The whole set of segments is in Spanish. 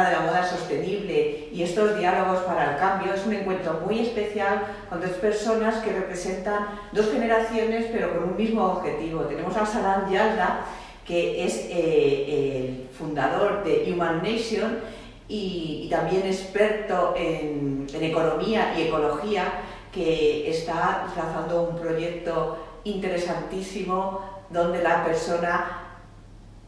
Semana de la Moda Sostenible y estos diálogos para el cambio, es un encuentro muy especial con dos personas que representan dos generaciones pero con un mismo objetivo. Tenemos a Saran Yalda, que es el fundador de Human Nation y también experto en economía y ecología, que está trazando un proyecto interesantísimo donde la persona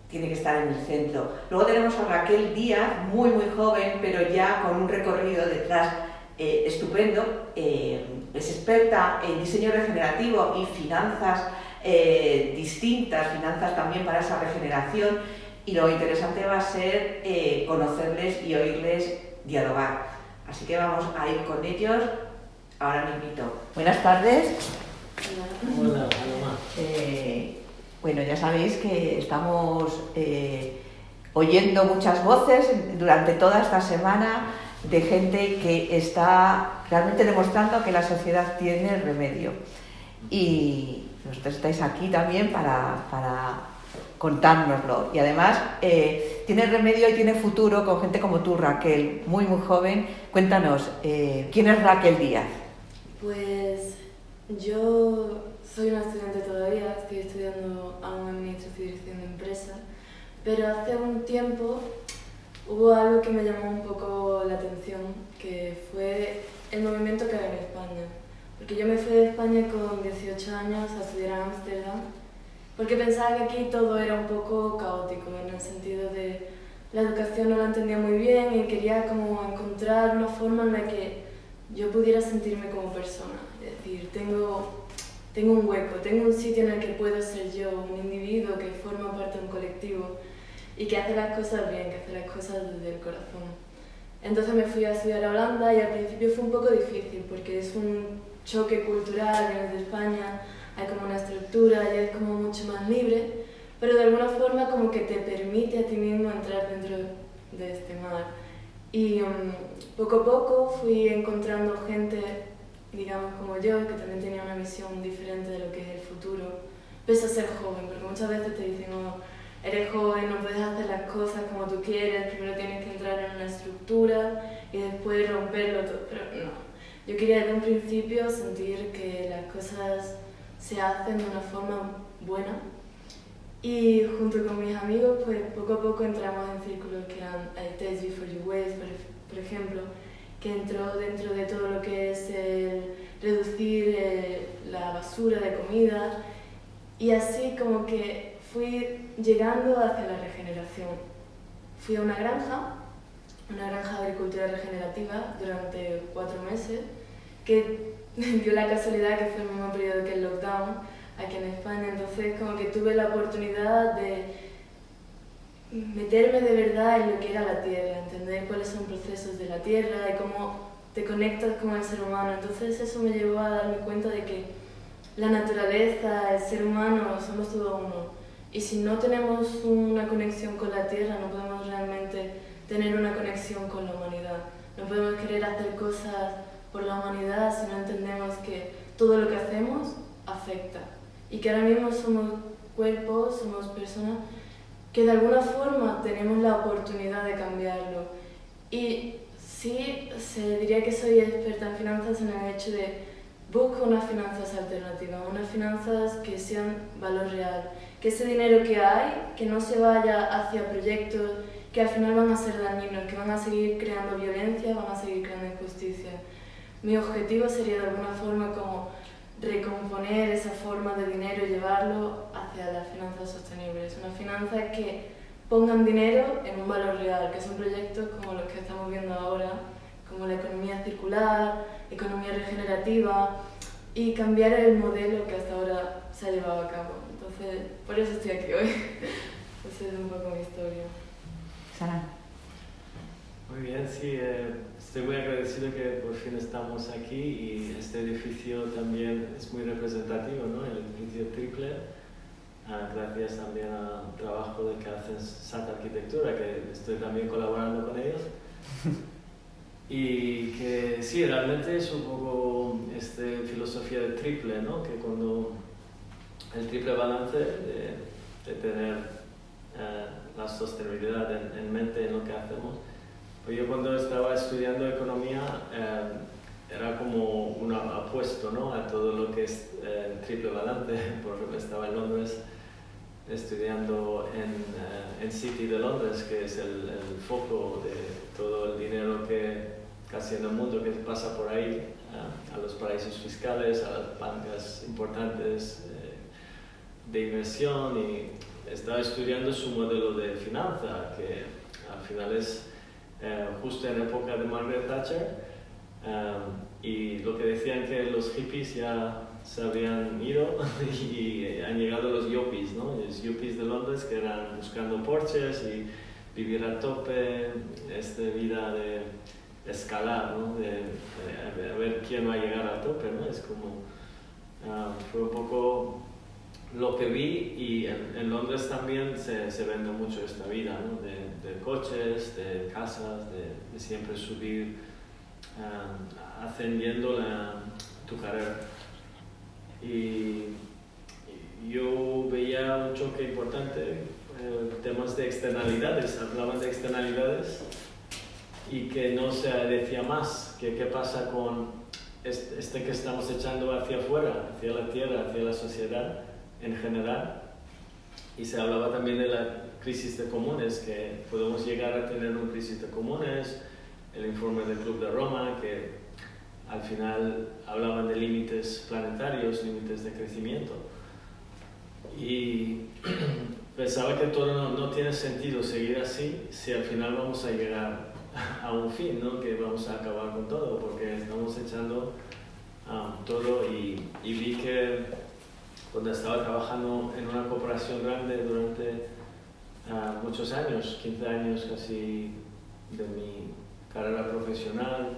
tiene que estar en el centro. Luego tenemos a Raquel Díaz, muy joven, pero ya con un recorrido detrás estupendo. Es experta en diseño regenerativo y finanzas distintas, finanzas también para esa regeneración, y lo interesante va a ser conocerles y oírles dialogar. Así que vamos a ir con ellos. Ahora me invito. Buenas tardes. Hola, Paloma. Bueno, ya sabéis que estamos oyendo muchas voces durante toda esta semana de gente que está realmente demostrando que la sociedad tiene remedio. Y vosotros estáis aquí también para contárnoslo. Y además tiene remedio y tiene futuro con gente como tú, Raquel, muy joven. Cuéntanos, ¿quién es Raquel Díaz? Pues yo soy una estudiante todavía, estoy estudiando aún Administración y Dirección de Empresas, pero hace un tiempo hubo algo que me llamó un poco la atención, que fue el movimiento que había en España. Porque yo me fui de España con 18 años a estudiar a Ámsterdam, porque pensaba que aquí todo era un poco caótico, en el sentido de la educación no la entendía muy bien y quería como encontrar una forma en la que yo pudiera sentirme como persona. Es decir, tengo un hueco, tengo un sitio en el que puedo ser yo, un individuo que forma parte de un colectivo y que hace las cosas bien, que hace las cosas desde el corazón. Entonces me fui a estudiar a Holanda y al principio fue un poco difícil porque es un choque cultural, vienes de España, hay como una estructura, ya es como mucho más libre, pero de alguna forma como que te permite a ti mismo entrar dentro de este mar. Y poco a poco fui encontrando gente, digamos como yo, que también tenía una visión diferente de lo que es el futuro, pese a ser joven, porque muchas veces te dicen, oh, eres joven, no puedes hacer las cosas como tú quieres, primero tienes que entrar en una estructura y después romperlo todo, pero no. Yo quería desde un principio sentir que las cosas se hacen de una forma buena y junto con mis amigos pues poco a poco entramos en círculos que eran Taste Before You Waste, por ejemplo, que entró dentro de todo lo que es el reducir la basura de comida y así como que fui llegando hacia la regeneración. Fui a una granja de agricultura regenerativa durante 4 meses, que dio la casualidad que fue el mismo periodo que el lockdown aquí en España, entonces como que tuve la oportunidad de meterme de verdad en lo que era la tierra, entender cuáles son los procesos de la tierra y cómo te conectas con el ser humano. Entonces eso me llevó a darme cuenta de que la naturaleza, el ser humano, somos todo uno. Y si no tenemos una conexión con la tierra, no podemos realmente tener una conexión con la humanidad. No podemos querer hacer cosas por la humanidad si no entendemos que todo lo que hacemos afecta. Y que ahora mismo somos cuerpos, somos personas que de alguna forma tenemos la oportunidad de cambiarlo. Y sí, se diría que soy experta en finanzas en el hecho de busco unas finanzas alternativas, unas finanzas que sean valor real, que ese dinero que hay, que no se vaya hacia proyectos que al final van a ser dañinos, que van a seguir creando violencia, van a seguir creando injusticia. Mi objetivo sería de alguna forma como recomponer esa forma de dinero y llevarlo hacia las finanzas sostenibles, unas finanzas que pongan dinero en un valor real, que son proyectos como los que estamos viendo ahora, como la economía circular, economía regenerativa, y cambiar el modelo que hasta ahora se ha llevado a cabo. Entonces, por eso estoy aquí hoy. Esa es un poco mi historia. Sara. Muy bien, sí, estoy muy agradecido que por fin estamos aquí y este edificio también es muy representativo, ¿no? El edificio Triple, gracias también al trabajo de que hacen SAT Arquitectura, que estoy también colaborando con ellos. Y que sí, realmente es un poco filosofía de triple, ¿no? Que cuando el triple balance de tener la sostenibilidad en mente en lo que hacemos, Yo cuando estaba estudiando economía era como un apuesto, ¿no?, a todo lo que es triple balance, porque estaba en Londres estudiando en City de Londres, que es el foco de todo el dinero que casi en el mundo que pasa por ahí, a los paraísos fiscales, a las bancas importantes de inversión, y estaba estudiando su modelo de finanza, que al final es justo en la época de Margaret Thatcher, y lo que decían que los hippies ya se habían ido y han llegado los yuppies, ¿no? Los yuppies de Londres, que eran buscando Porsches y vivir a tope, vida de escalar, ¿no?, de a ver quién va a llegar a tope, ¿no? Es como, fue un poco lo que vi, y en Londres también se vende mucho esta vida, ¿no?, de coches, de casas, de siempre subir, ascendiendo tu carrera. Y yo veía un choque importante, temas de externalidades, hablaban de externalidades y que no se decía más, que qué pasa con que estamos echando hacia afuera, hacia la tierra, hacia la sociedad en general. Y se hablaba también de la crisis de comunes, que podemos llegar a tener una crisis de comunes, el informe del Club de Roma, que al final hablaban de límites planetarios, límites de crecimiento. Y pensaba que todo no tiene sentido seguir así si al final vamos a llegar a un fin, ¿no?, que vamos a acabar con todo, porque estamos echando todo. Y vi que cuando estaba trabajando en una corporación grande durante muchos años, 15 años casi de mi carrera profesional,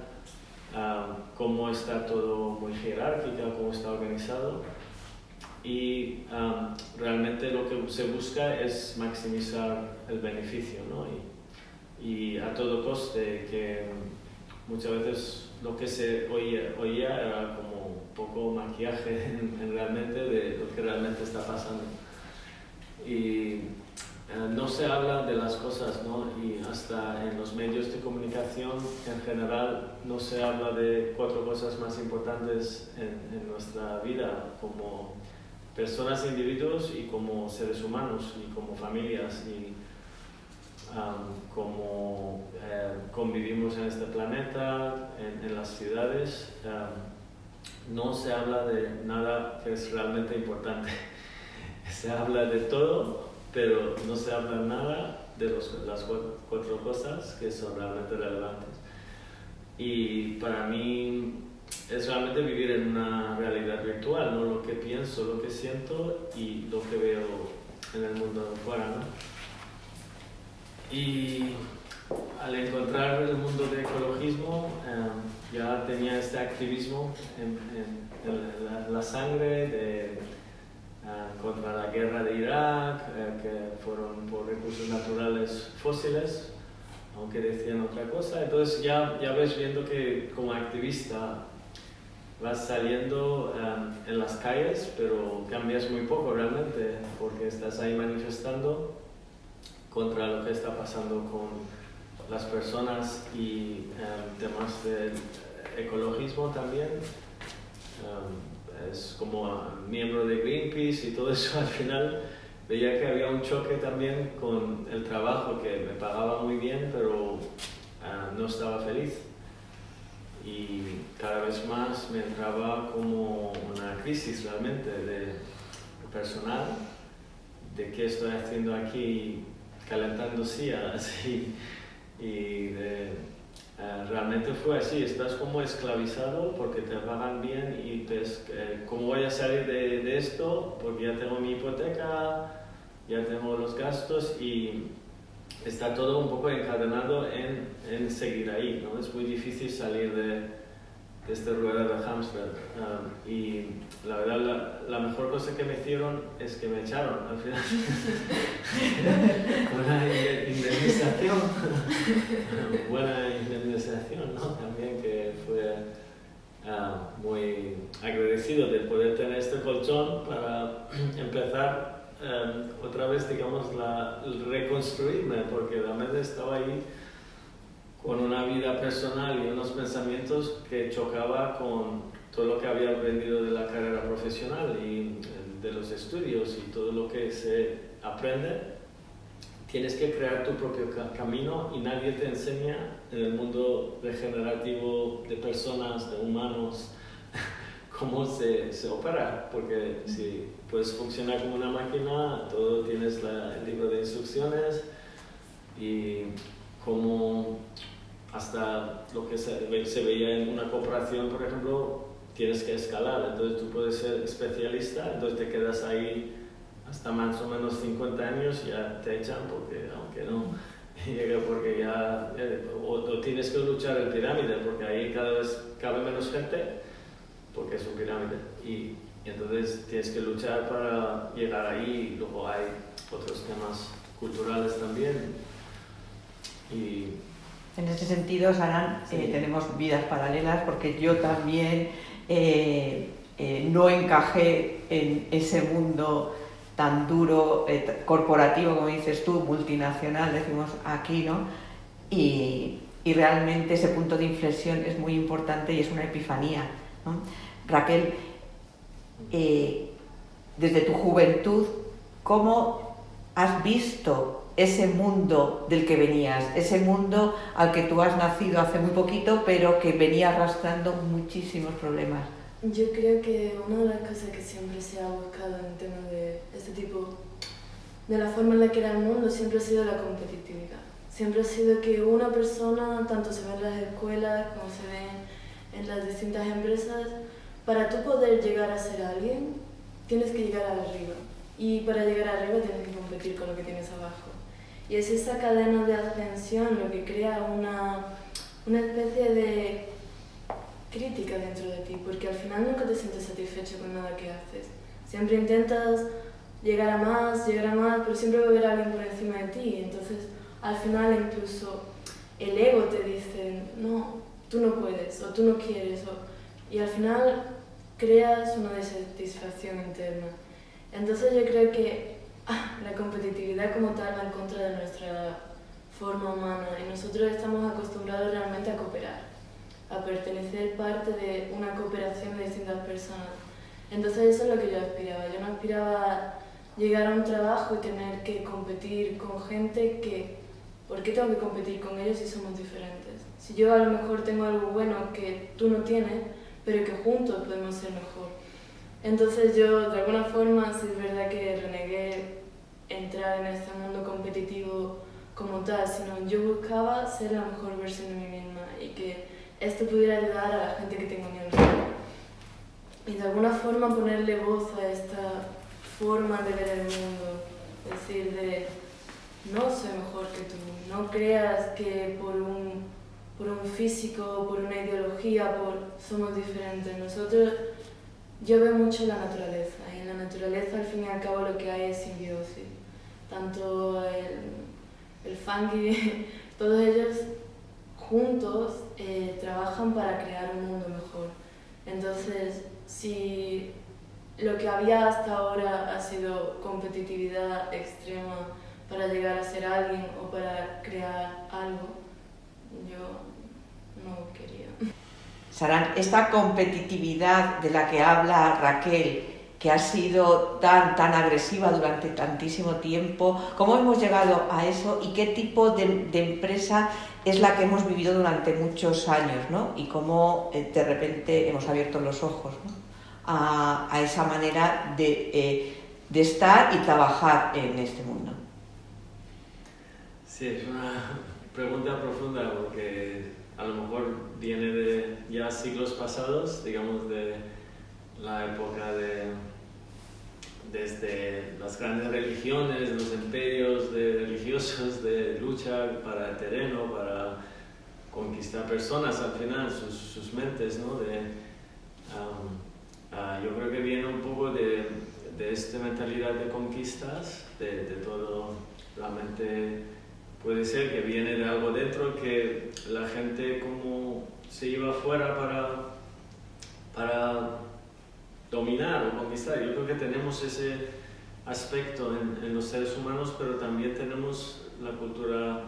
cómo está todo muy jerárquico, cómo está organizado, y realmente lo que se busca es maximizar el beneficio, ¿no?, y a todo coste, que muchas veces lo que se oía era como un poco maquillaje en realmente de lo que realmente está pasando. Y no se habla de las cosas, ¿no?, y hasta en los medios de comunicación en general no se habla de 4 cosas más importantes en nuestra vida como personas, individuos, y como seres humanos, y como familias, y cómo convivimos en este planeta, en las ciudades. No se habla de nada que es realmente importante. Se habla de todo, pero no se habla nada de las 4 cosas que son realmente relevantes. Y para mí es realmente vivir en una realidad virtual, no lo que pienso, lo que siento y lo que veo en el mundo de fuera, ¿no? Y al encontrar el mundo de ecologismo, ya tenía este activismo en la sangre contra la guerra de Irak, que fueron por recursos naturales fósiles, aunque decían otra cosa. Entonces ya ves viendo que como activista vas saliendo en las calles, pero cambias muy poco realmente, porque estás ahí manifestando contra lo que está pasando con las personas, y temas de ecologismo también. Es como miembro de Greenpeace y todo eso. Al final veía que había un choque también con el trabajo, que me pagaba muy bien, pero no estaba feliz. Y cada vez más me entraba como una crisis realmente de personal, de qué estoy haciendo aquí calentando sillas, y realmente fue así, estás como esclavizado porque te pagan bien, y ¿cómo voy a salir de esto? Porque ya tengo mi hipoteca, ya tengo los gastos, y está todo un poco encadenado en seguir ahí, ¿no? Es muy difícil salir de esta rueda de hámster. Y la verdad, la mejor cosa que me hicieron es que me echaron al final. Buena indemnización. Buena indemnización, ¿no? También, que fue muy agradecido de poder tener este colchón para empezar otra vez, digamos, reconstruirme, porque realmente estaba ahí con vida personal y unos pensamientos que chocaba con todo lo que había aprendido de la carrera profesional y de los estudios y todo lo que se aprende. Tienes que crear tu propio camino y nadie te enseña en el mundo regenerativo de personas, de humanos, cómo se opera, porque si puedes funcionar como una máquina, todo tienes el libro de instrucciones y como hasta lo que se veía en una corporación, por ejemplo, tienes que escalar, entonces tú puedes ser especialista, entonces te quedas ahí hasta más o menos 50 años, ya te echan, porque aunque no llega, porque ya o tienes que luchar en pirámide, porque ahí cada vez cabe menos gente, porque es un pirámide, y entonces tienes que luchar para llegar ahí. Y luego hay otros temas culturales también. Y en ese sentido, Saran, sí. Tenemos vidas paralelas, porque yo también no encajé en ese mundo tan duro, corporativo, como dices tú, multinacional, decimos aquí, ¿no? Y realmente ese punto de inflexión es muy importante y es una epifanía, ¿no? Raquel, desde tu juventud, ¿cómo has visto ese mundo del que venías, ese mundo al que tú has nacido hace muy poquito, pero que venía arrastrando muchísimos problemas? Yo creo que una de las cosas que siempre se ha buscado en temas de este tipo, de la forma en la que era el mundo, siempre ha sido la competitividad. Siempre ha sido que una persona, tanto se ve en las escuelas como se ve en las distintas empresas, para tú poder llegar a ser alguien, tienes que llegar arriba. Y para llegar arriba tienes que competir con lo que tienes abajo. Y es esa cadena de ascensión lo que crea una especie de crítica dentro de ti, porque al final nunca te sientes satisfecho con nada que haces. Siempre intentas llegar a más, pero siempre va a haber alguien por encima de ti. Entonces, al final incluso el ego te dice, no, tú no puedes, o tú no quieres, y al final creas una desatisfacción interna. Entonces yo creo que la competitividad como tal va en contra de nuestra forma humana, y nosotros estamos acostumbrados realmente a cooperar, a pertenecer parte de una cooperación de distintas personas. Entonces eso es lo que yo aspiraba. Yo no aspiraba a llegar a un trabajo y tener que competir con gente que... ¿Por qué tengo que competir con ellos si somos diferentes? Si yo a lo mejor tengo algo bueno que tú no tienes, pero que juntos podemos ser mejor. Entonces yo, de alguna forma, sí es verdad que renegué entrar en este mundo competitivo como tal, sino yo buscaba ser la mejor versión de mí misma y que esto pudiera ayudar a la gente que tengo a mi alrededor. Y de alguna forma ponerle voz a esta forma de ver el mundo, es decir, de no soy mejor que tú, no creas que por un físico, por una ideología, somos diferentes. Yo veo mucho la naturaleza, y en la naturaleza al fin y al cabo lo que hay es simbiosis. Tanto el fungi, todos ellos juntos trabajan para crear un mundo mejor. Entonces, si lo que había hasta ahora ha sido competitividad extrema para llegar a ser alguien o para crear algo, yo no quería. Saran, esta competitividad de la que habla Raquel, que ha sido tan agresiva durante tantísimo tiempo, ¿cómo hemos llegado a eso y qué tipo de empresa es la que hemos vivido durante muchos años, ¿no? Y cómo de repente hemos abierto los ojos, ¿no? a esa manera de estar y trabajar en este mundo? Sí, es una pregunta profunda porque a lo mejor viene de ya siglos pasados, digamos de la época desde las grandes religiones, los imperios religiosos de lucha para el terreno, para conquistar personas al final, sus mentes, ¿no? Yo creo que viene un poco de esta mentalidad de conquistas, de todo, la mente puede ser que viene de algo dentro, que la gente como se iba afuera para dominar o conquistar. Yo creo que tenemos ese aspecto en los seres humanos, pero también tenemos la cultura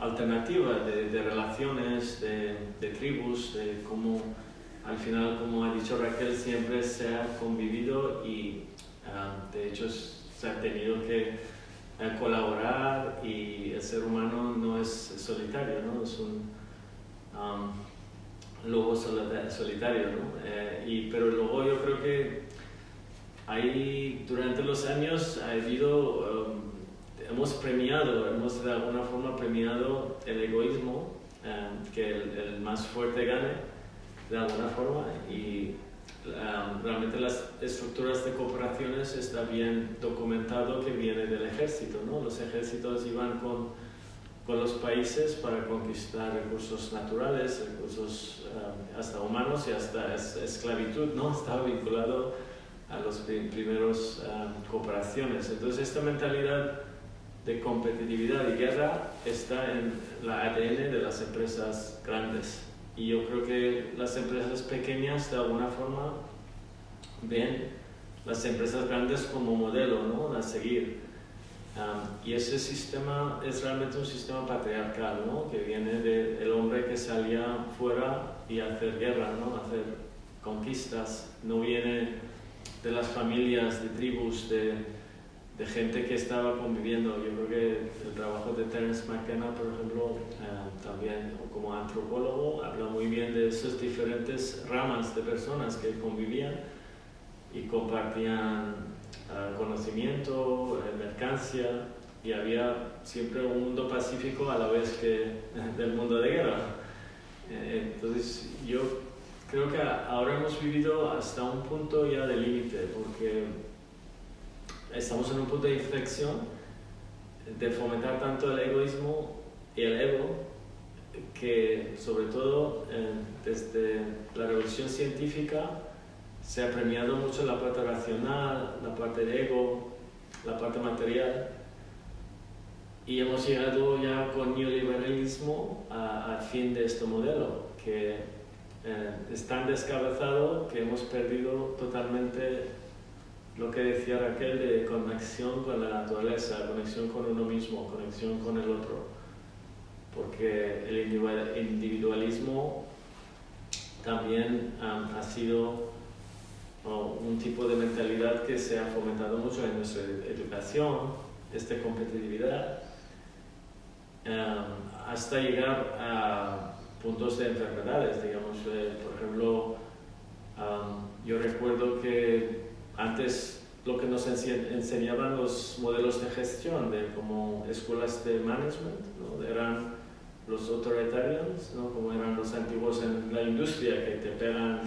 alternativa de relaciones, de tribus, de cómo al final, como ha dicho Raquel, siempre se ha convivido y de hecho se ha tenido que colaborar, y el ser humano no es solitario, ¿no? Es un lobo solitario, ¿no? Pero luego yo creo que durante los años hemos de alguna forma premiado el egoísmo, que el más fuerte gane de alguna forma, y realmente las estructuras de cooperaciones está bien documentado que viene del ejército, ¿no? Los ejércitos iban con los países para conquistar recursos naturales, recursos hasta humanos y hasta esclavitud, ¿no? Estaba vinculado a los primeros cooperaciones. Entonces esta mentalidad de competitividad y guerra está en la ADN de las empresas grandes, y yo creo que las empresas pequeñas de alguna forma ven las empresas grandes como modelo, ¿no? A seguir. Y ese sistema es realmente un sistema patriarcal, ¿no? Que viene del hombre que salía fuera y a hacer guerra, ¿no? A hacer conquistas. No viene de las familias, de tribus, de gente que estaba conviviendo. Yo creo que el trabajo de Terence McKenna, por ejemplo, también como antropólogo, habla muy bien de esas diferentes ramas de personas que convivían y compartían conocimiento, mercancía, y había siempre un mundo pacífico a la vez que del mundo de guerra. Entonces yo creo que ahora hemos vivido hasta un punto ya de límite, porque estamos en un punto de inflexión de fomentar tanto el egoísmo y el ego, que sobre todo desde la revolución científica se ha premiado mucho la parte racional, la parte de ego, la parte material, y hemos llegado ya con neoliberalismo al fin de este modelo, que es tan descabezado que hemos perdido totalmente lo que decía Raquel de conexión con la naturaleza, conexión con uno mismo, conexión con el otro, porque el individualismo también ha sido un tipo de mentalidad que se ha fomentado mucho en nuestra educación, esta competitividad, hasta llegar a puntos de enfermedades, digamos. Por ejemplo, yo recuerdo que antes lo que nos enseñaban los modelos de gestión, como escuelas de management, ¿no? Eran los authoritarians, ¿no? Como eran los antiguos en la industria, que te pegan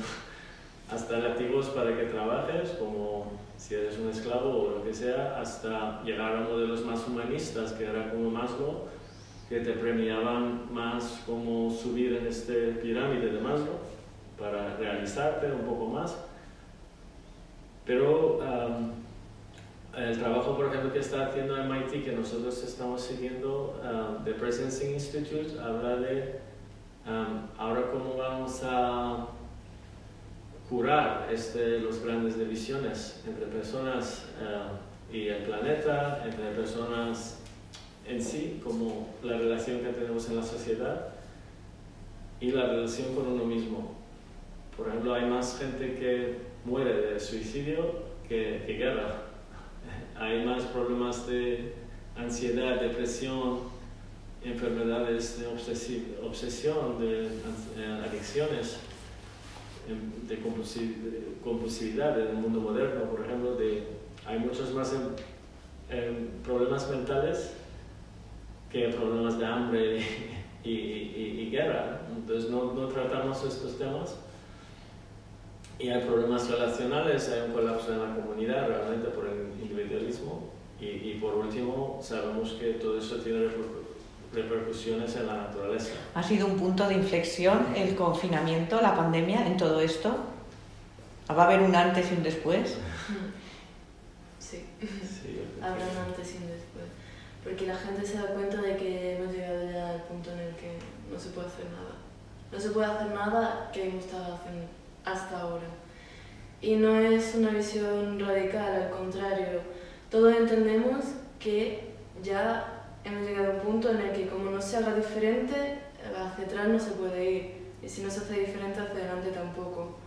hasta látigos para que trabajes, como si eres un esclavo o lo que sea, hasta llegar a modelos más humanistas, que era como Maslow, que te premiaban más como subir en este pirámide de Maslow para realizarte un poco más. Pero el trabajo, por ejemplo, que está haciendo MIT, que nosotros estamos siguiendo, The Presidency Institute, habla de ahora cómo vamos a curar las grandes divisiones entre personas y el planeta, entre personas en sí, como la relación que tenemos en la sociedad y la relación con uno mismo. Por ejemplo, hay más gente que muere de suicidio que guerra. Hay más problemas de ansiedad, depresión, enfermedades de obsesión, de adicciones, de compulsividad en el mundo moderno, por ejemplo. Hay muchos más problemas mentales que problemas de hambre y guerra. Entonces no tratamos estos temas. Y hay problemas relacionales, hay un colapso en la comunidad realmente por el individualismo, y por último sabemos que todo eso tiene repercusiones en la naturaleza. ¿Ha sido un punto de inflexión el confinamiento, la pandemia, en todo esto? ¿Va a haber un antes y un después? Sí, habrá un antes y un después, porque la gente se da cuenta de que hemos llegado ya al punto en el que no se puede hacer nada. No se puede hacer nada que hemos estado haciendo hasta ahora. Y no es una visión radical, al contrario. Todos entendemos que ya hemos llegado a un punto en el que, como no se haga diferente, hacia atrás no se puede ir. Y si no se hace diferente, hacia adelante tampoco.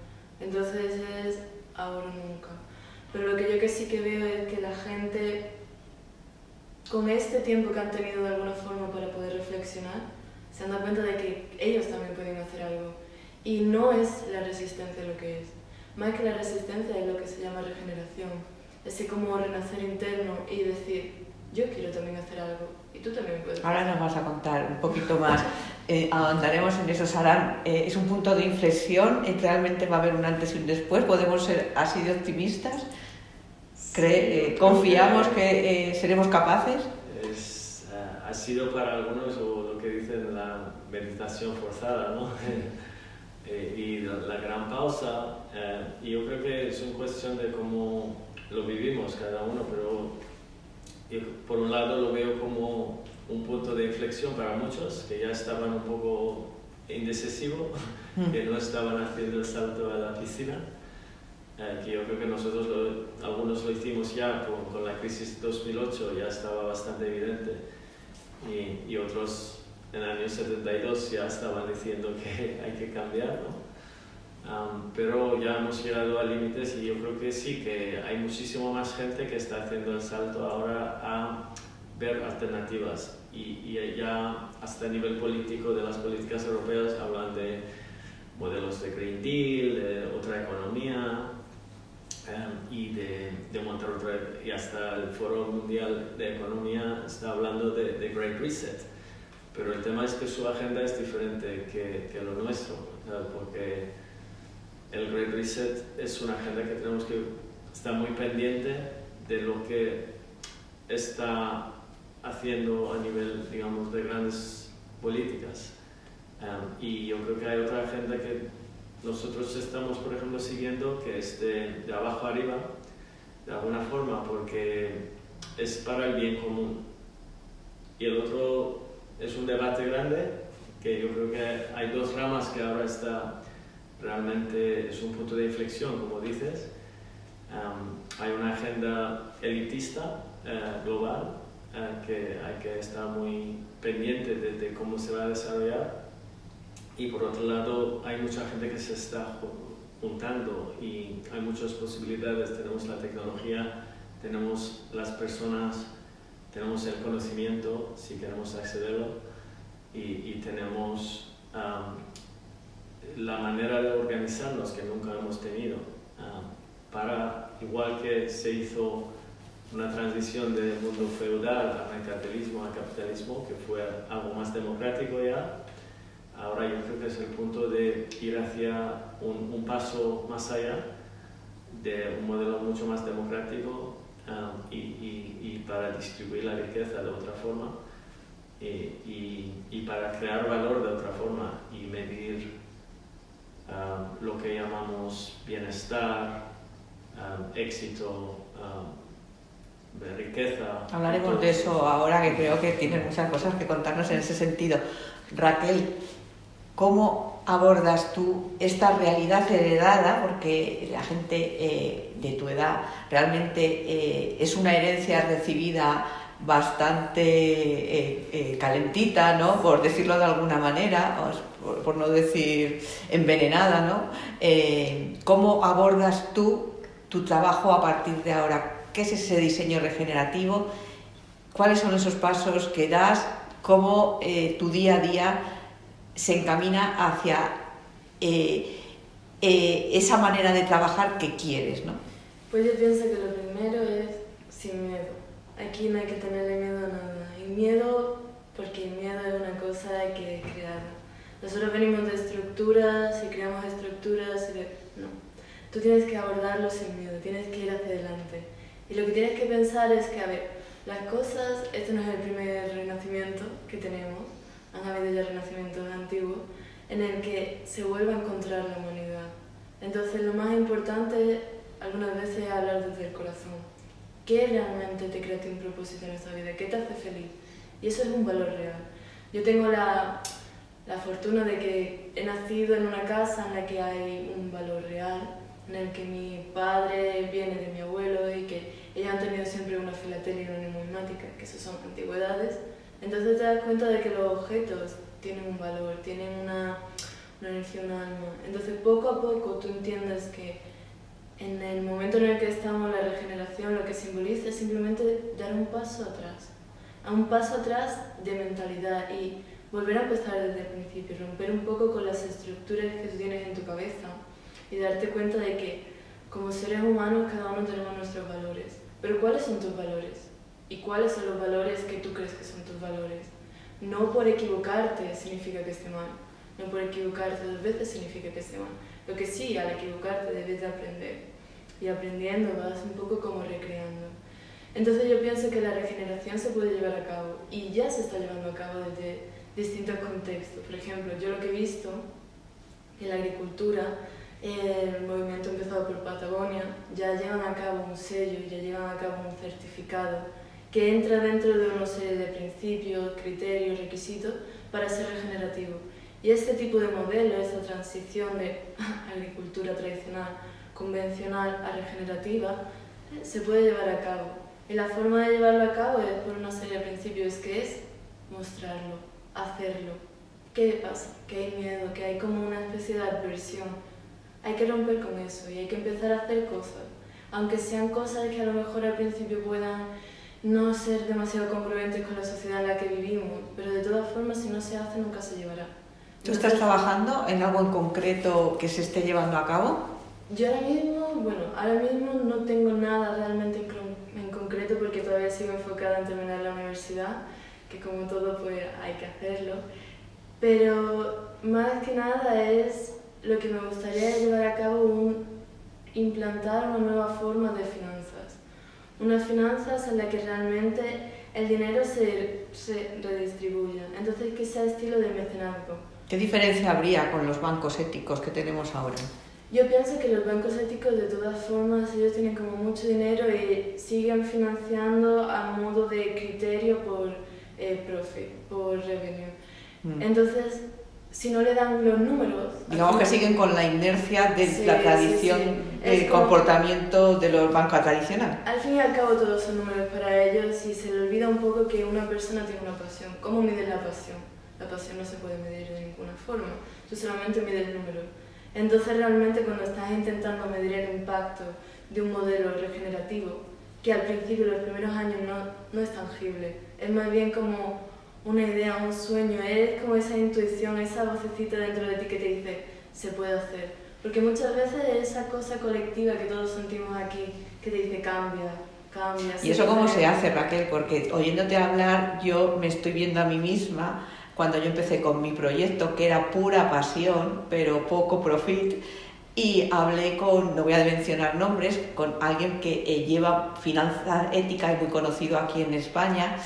Entonces es ahora o nunca. Pero lo que yo que sí que veo es que la gente, con este tiempo que han tenido de alguna forma para poder reflexionar, se han dado cuenta de que ellos también pueden hacer algo. Y no es la resistencia lo que es. Más que la resistencia es lo que se llama regeneración. Es como renacer interno y decir, yo quiero también hacer algo y tú también puedes. Ahora nos vas a contar un poquito más, ahondaremos en eso, Saran. Es un punto de inflexión, realmente va a haber un antes y un después, podemos ser así de optimistas, confiamos que seremos capaces. Ha sido para algunos lo que dicen la meditación forzada, ¿no? Y la gran pausa, y yo creo que es una cuestión de cómo lo vivimos cada uno, pero por un lado lo veo como un punto de inflexión para muchos que ya estaban un poco indecisivos, que no estaban haciendo el salto a la piscina, que yo creo que nosotros algunos lo hicimos ya con la crisis 2008, ya estaba bastante evidente, y otros en el año 72 ya estaban diciendo que hay que cambiar, ¿no? Pero ya hemos llegado a límites y yo creo que sí, que hay muchísimo más gente que está haciendo el salto ahora a ver alternativas y ya hasta a nivel político de las políticas europeas hablan de modelos de Green Deal, de otra economía y de montar otra, y hasta el Foro Mundial de Economía está hablando de Great Reset, pero el tema es que su agenda es diferente que lo nuestro, porque el Great Reset es una agenda que tenemos que estar muy pendiente de lo que está haciendo a nivel, digamos, de grandes políticas. Y yo creo que hay otra agenda que nosotros estamos, por ejemplo, siguiendo, que es de abajo arriba, de alguna forma, porque es para el bien común. Y el otro es un debate grande, que yo creo que hay dos ramas que ahora está realmente, es un punto de inflexión, como dices. Hay una agenda elitista global que hay que estar muy pendiente de cómo se va a desarrollar, y por otro lado hay mucha gente que se está juntando y hay muchas posibilidades. Tenemos la tecnología, tenemos las personas, tenemos el conocimiento si queremos accederlo, y tenemos la manera de organizarnos que nunca hemos tenido, para, igual que se hizo una transición del mundo feudal al mercantilismo, al capitalismo, que fue algo más democrático ya, ahora yo creo que es el punto de ir hacia un paso más allá, de un modelo mucho más democrático, y para distribuir la riqueza de otra forma, y para crear valor de otra forma y medir lo que llamamos bienestar, éxito, riqueza. Hablaremos de eso ahora, que creo que tienes muchas cosas que contarnos en ese sentido. Raquel, ¿cómo abordas tú esta realidad heredada? Porque la gente de tu edad realmente es una herencia recibida bastante calentita, ¿no? Por decirlo de alguna manera, por no decir envenenada, ¿no? ¿Cómo abordas tú tu trabajo a partir de ahora? ¿Qué es ese diseño regenerativo? ¿Cuáles son esos pasos que das? ¿Cómo tu día a día se encamina hacia esa manera de trabajar que quieres, ¿no? Pues yo pienso que lo primero es sin miedo. Aquí no hay que tenerle miedo a nada. Y miedo, porque el miedo es una cosa que crear. Nosotros venimos de estructuras y creamos estructuras. No. Tú tienes que abordarlo sin miedo, tienes que ir hacia adelante. Y lo que tienes que pensar es que, a ver, las cosas, este no es el primer renacimiento que tenemos, han habido ya renacimientos antiguos, en el que se vuelve a encontrar la humanidad. Entonces lo más importante algunas veces es hablar desde el corazón. ¿Qué realmente te crea un propósito en esta vida? ¿Qué te hace feliz? Y eso es un valor real. Yo tengo la fortuna de que he nacido en una casa en la que hay un valor real, en el que mi padre viene de mi abuelo y que ellos han tenido siempre una filatelia y una numismática, que eso son antigüedades. Entonces te das cuenta de que los objetos tienen un valor, tienen una nació un alma. Entonces poco a poco tú entiendes que en el momento en el que estamos, la regeneración lo que simboliza es simplemente dar un paso atrás. A un paso atrás de mentalidad y volver a empezar desde el principio, romper un poco con las estructuras que tú tienes en tu cabeza y darte cuenta de que como seres humanos cada uno tenemos nuestros valores. Pero ¿cuáles son tus valores? ¿Y cuáles son los valores que tú crees que son tus valores? No por equivocarte significa que esté mal, no por equivocarte 2 veces significa que esté mal. Lo que sí, al equivocarte debes de aprender y aprendiendo vas un poco como recreando. Entonces yo pienso que la regeneración se puede llevar a cabo y ya se está llevando a cabo desde distintos contextos. Por ejemplo, yo lo que he visto en la agricultura, el movimiento empezado por Patagonia, ya llevan a cabo un sello, ya llevan a cabo un certificado que entra dentro de una serie de principios, criterios, requisitos para ser regenerativo. Y este tipo de modelo, esta transición de agricultura tradicional, convencional a regenerativa, se puede llevar a cabo. Y la forma de llevarlo a cabo es por una serie de principios que es mostrarlo, hacerlo. ¿Qué pasa? Que hay miedo, que hay como una especie de adversión. Hay que romper con eso y hay que empezar a hacer cosas. Aunque sean cosas que a lo mejor al principio puedan no ser demasiado congruentes con la sociedad en la que vivimos, pero de todas formas si no se hace nunca se llevará. ¿Tú estás trabajando en algo en concreto que se esté llevando a cabo? Yo ahora mismo no tengo nada realmente en concreto porque todavía sigo enfocada en terminar la universidad, que como todo pues hay que hacerlo, pero más que nada es lo que me gustaría llevar a cabo, implantar una nueva forma de finanzas. Unas finanzas en la que realmente el dinero se redistribuya, entonces que sea estilo de mecenazgo. ¿Qué diferencia habría con los bancos éticos que tenemos ahora? Yo pienso que los bancos éticos de todas formas ellos tienen como mucho dinero y siguen financiando a modo de criterio por profit, por revenue. Entonces, si no le dan los números... Digamos que siguen con la inercia de la tradición, sí. el comportamiento de los bancos tradicionales. Al fin y al cabo todos son números para ellos y se le olvida un poco que una persona tiene una pasión. ¿Cómo mides la pasión? La pasión no se puede medir de ninguna forma, tú solamente mides el número. Entonces realmente cuando estás intentando medir el impacto de un modelo regenerativo, que al principio, los primeros años no es tangible, es más bien como una idea, un sueño, es como esa intuición, esa vocecita dentro de ti que te dice, se puede hacer. Porque muchas veces esa cosa colectiva que todos sentimos aquí, que te dice cambia. ¿Y eso cómo se hace, Raquel? Porque oyéndote hablar yo me estoy viendo a mí misma cuando yo empecé con mi proyecto, que era pura pasión, pero poco profit, y hablé con, no voy a mencionar nombres, con alguien que lleva finanzas éticas y muy conocido aquí en España,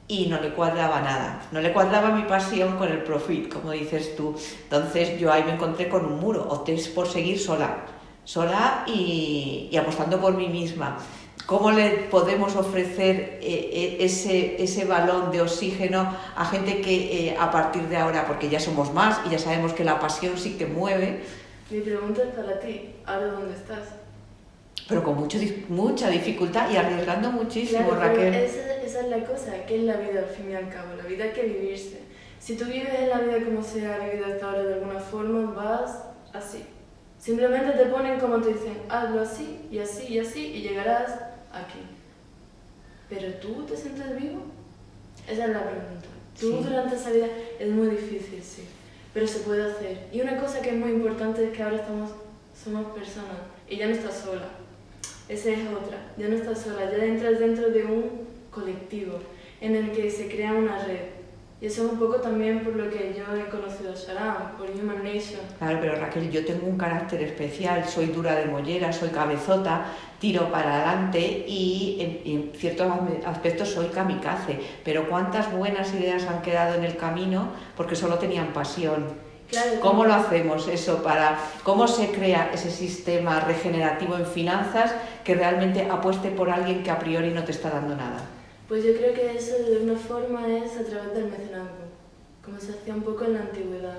y no le cuadraba nada, no le cuadraba mi pasión con el profit, como dices tú. Entonces yo ahí me encontré con un muro, opté por seguir sola y apostando por mí misma. ¿Cómo le podemos ofrecer ese balón de oxígeno a gente que a partir de ahora, porque ya somos más y ya sabemos que la pasión sí que mueve? Mi pregunta es para ti, ¿ahora dónde estás? Pero con mucha dificultad y arriesgando muchísimo, claro, Raquel. Esa es la cosa, que es la vida al fin y al cabo, la vida hay que vivirse. Si tú vives en la vida como se ha vivido hasta ahora de alguna forma, vas así. Simplemente te ponen como te dicen, hazlo así y así y así y llegarás aquí. ¿Pero tú te sientes vivo? Esa es la pregunta. Tú Sí. durante esa vida es muy difícil, sí, pero se puede hacer. Y una cosa que es muy importante es que ahora somos personas y ya no estás sola. Esa es otra, ya no estás sola, ya entras dentro de un colectivo en el que se crea una red. Y eso es un poco también por lo que yo he conocido a Sharam, por Human Nation. Claro, pero Raquel, yo tengo un carácter especial, soy dura de mollera, soy cabezota, tiro para adelante y en ciertos aspectos soy kamikaze. Pero ¿cuántas buenas ideas han quedado en el camino porque solo tenían pasión? Claro, ¿Cómo lo hacemos eso cómo se crea ese sistema regenerativo en finanzas que realmente apueste por alguien que a priori no te está dando nada? Pues yo creo que eso de una forma es a través del mecenazgo, como se hacía un poco en la antigüedad.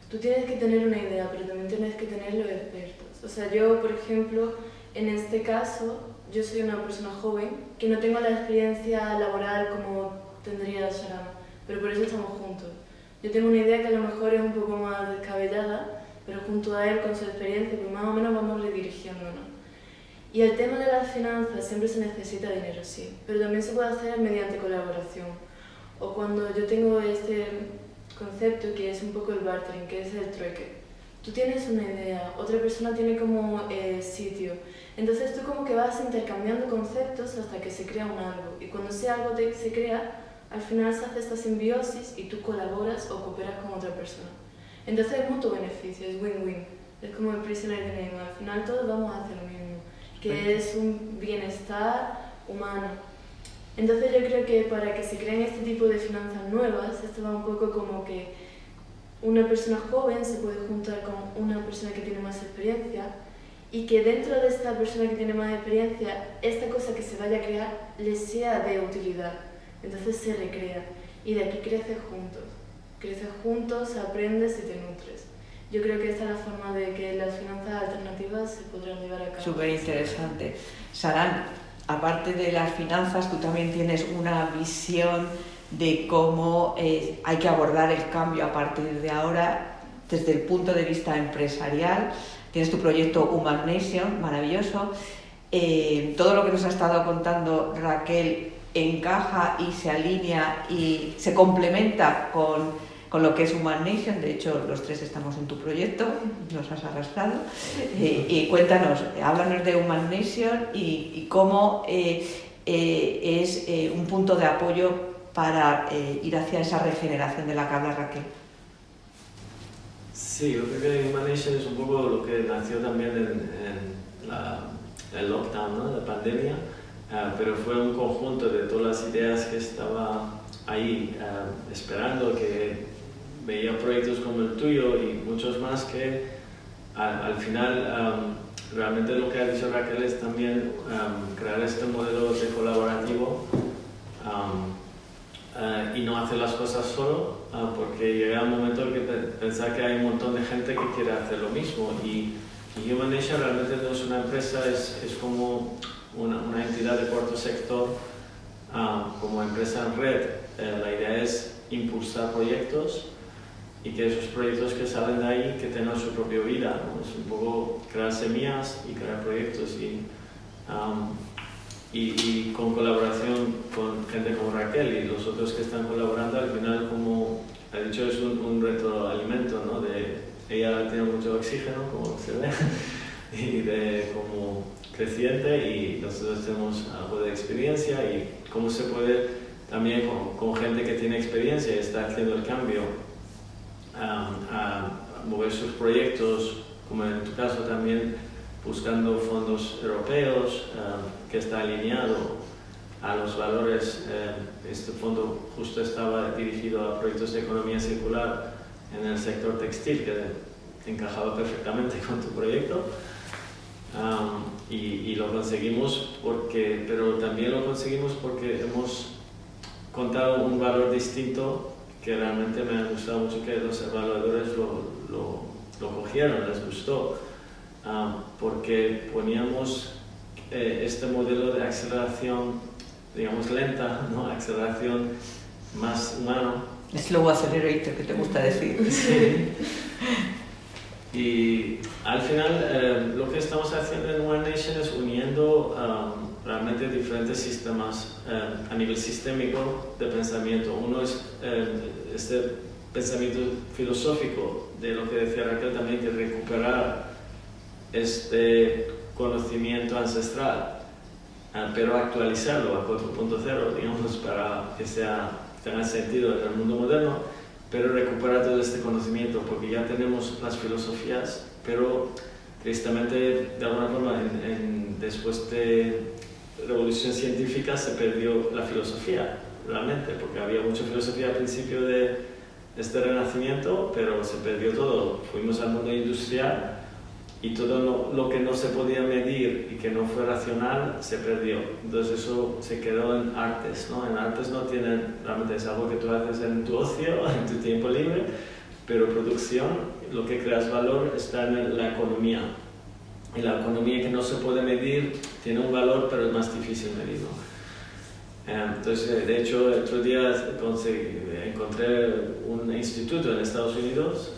Tú tienes que tener una idea, pero también tienes que tener los expertos. O sea, yo, por ejemplo, en este caso, yo soy una persona joven que no tengo la experiencia laboral como tendría Sharam, pero por eso estamos juntos. Yo tengo una idea que a lo mejor es un poco más descabellada, junto a él con su experiencia, pues más o menos vamos redirigiéndonos. Y el tema de las finanzas, siempre se necesita dinero, sí, pero también se puede hacer mediante colaboración. O cuando yo tengo este concepto que es un poco el bartering, que es el trueque. Tú tienes una idea, otra persona tiene como sitio. Entonces tú como que vas intercambiando conceptos hasta que se crea un algo. Y cuando ese algo se crea, al final se hace esta simbiosis y tú colaboras o cooperas con otra persona. Entonces es mutuo beneficio, es win-win. Es como el prisoner de Neymar. Al final todos vamos a hacer lo mismo, que es un bienestar humano. Entonces yo creo que para que se creen este tipo de finanzas nuevas, esto va un poco como que una persona joven se puede juntar con una persona que tiene más experiencia y que dentro de esta persona que tiene más experiencia, esta cosa que se vaya a crear les sea de utilidad. Entonces se recrea y de aquí creces juntos, aprendes y te nutres. Yo creo que esta es la forma de que las finanzas alternativas se podrán llevar a cabo. Súper interesante. Saran, aparte de las finanzas, tú también tienes una visión de cómo hay que abordar el cambio a partir de ahora desde el punto de vista empresarial. Tienes tu proyecto Human Nation, maravilloso. Todo lo que nos ha estado contando Raquel encaja y se alinea y se complementa con lo que es Human Nation. De hecho, los tres estamos en tu proyecto, nos has arrastrado. Y cuéntanos, háblanos de Human Nation y cómo es un punto de apoyo para ir hacia esa regeneración de la que habla Raquel. Sí, yo creo que Human Nation es un poco lo que nació también en el lockdown, ¿no? La pandemia, pero fue un conjunto de todas las ideas que estaba ahí esperando, que veía proyectos como el tuyo y muchos más que al final realmente lo que ha dicho Raquel es también crear este modelo de colaborativo y no hacer las cosas solo, porque llega un momento en que pensar que hay un montón de gente que quiere hacer lo mismo y Human Nation realmente no es una empresa, es como una entidad de cuarto sector, como empresa en red. La idea es impulsar proyectos y que esos proyectos que salen de ahí que tengan su propia vida, ¿no? Es un poco crear semillas y crear proyectos y con colaboración con gente como Raquel y los otros que están colaborando, al final, como ha dicho, es un retroalimento, ¿no? Ella tiene mucho oxígeno, como se ve, y de como creciente, y nosotros tenemos algo de experiencia, y cómo se puede también con gente que tiene experiencia y está haciendo el cambio a mover sus proyectos, como en tu caso también buscando fondos europeos, que está alineado a los valores. Este fondo justo estaba dirigido a proyectos de economía circular en el sector textil, que encajaba perfectamente con tu proyecto. Y lo conseguimos pero también lo conseguimos porque hemos contado un valor distinto que realmente me ha gustado mucho, que los evaluadores lo cogieron, les gustó, porque poníamos este modelo de aceleración, digamos, lenta, ¿no? Aceleración más humano. Slow accelerator, que te gusta decir. Sí. Y al final lo que estamos haciendo en One Nation es uniendo realmente diferentes sistemas a nivel sistémico de pensamiento. Uno es este pensamiento filosófico de lo que decía Raquel también, que recuperar este conocimiento ancestral, pero actualizarlo a 4.0, digamos, para que tenga sentido en el mundo moderno, pero recuperar todo este conocimiento, porque ya tenemos las filosofías, pero tristemente, de alguna forma, después de la revolución científica se perdió la filosofía, realmente, porque había mucha filosofía al principio de este renacimiento, pero se perdió todo. Fuimos al mundo industrial y todo lo que no se podía medir y que no fue racional se perdió. Entonces eso se quedó en artes, ¿no? En artes no tienen, realmente es algo que tú haces en tu ocio, en tu tiempo libre, pero producción, lo que creas valor está en la economía. Y la economía que no se puede medir tiene un valor, pero es más difícil medirlo. Entonces, de hecho, el otro día encontré un instituto en Estados Unidos,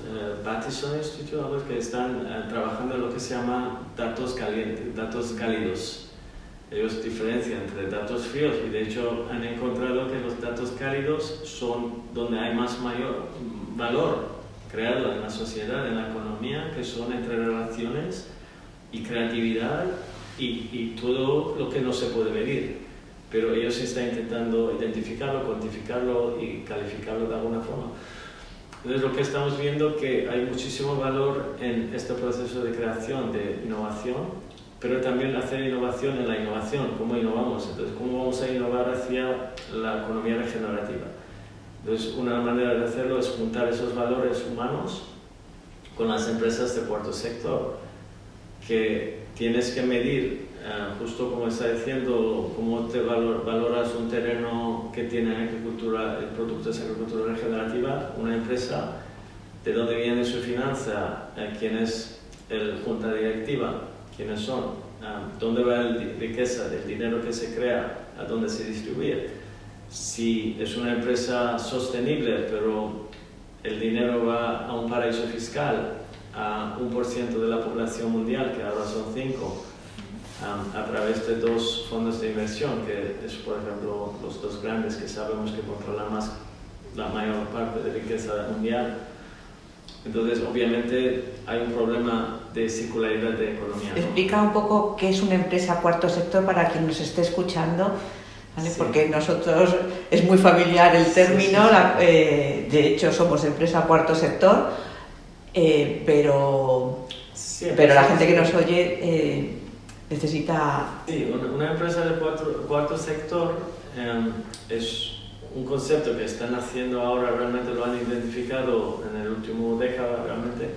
Pattison Institute, que están trabajando en lo que se llama datos calientes, datos cálidos. Ellos diferencian entre datos fríos y de hecho han encontrado que los datos cálidos son donde hay mayor valor creado en la sociedad, en la economía, que son entre relaciones y creatividad y todo lo que no se puede medir. Pero ellos están intentando identificarlo, cuantificarlo y calificarlo de alguna forma. Entonces lo que estamos viendo es que hay muchísimo valor en este proceso de creación, de innovación, pero también hacer innovación en la innovación, cómo innovamos, entonces cómo vamos a innovar hacia la economía regenerativa. Entonces una manera de hacerlo es juntar esos valores humanos con las empresas de cuarto sector, que tienes que medir, justo como está diciendo, cómo te valoras un terreno que tiene agricultura, el producto es agricultura regenerativa, una empresa, de dónde viene su finanza, quién es el junta directiva, quiénes son, dónde va la riqueza del dinero que se crea, a dónde se distribuye. Si es una empresa sostenible, pero el dinero va a un paraíso fiscal, a 1% de la población mundial, que ahora son 5%, a través de 2 fondos de inversión, que es, por ejemplo, los 2 grandes que sabemos que controlan la mayor parte de riqueza mundial. Entonces, obviamente, hay un problema de circularidad de economía, ¿no? Explica un poco qué es una empresa cuarto sector para quien nos esté escuchando, ¿vale? Sí. Porque nosotros es muy familiar el término, sí. De hecho somos empresa cuarto sector, pero la gente que nos oye necesita... Sí, una empresa de cuarto sector es un concepto que están haciendo ahora, realmente lo han identificado en el último década realmente,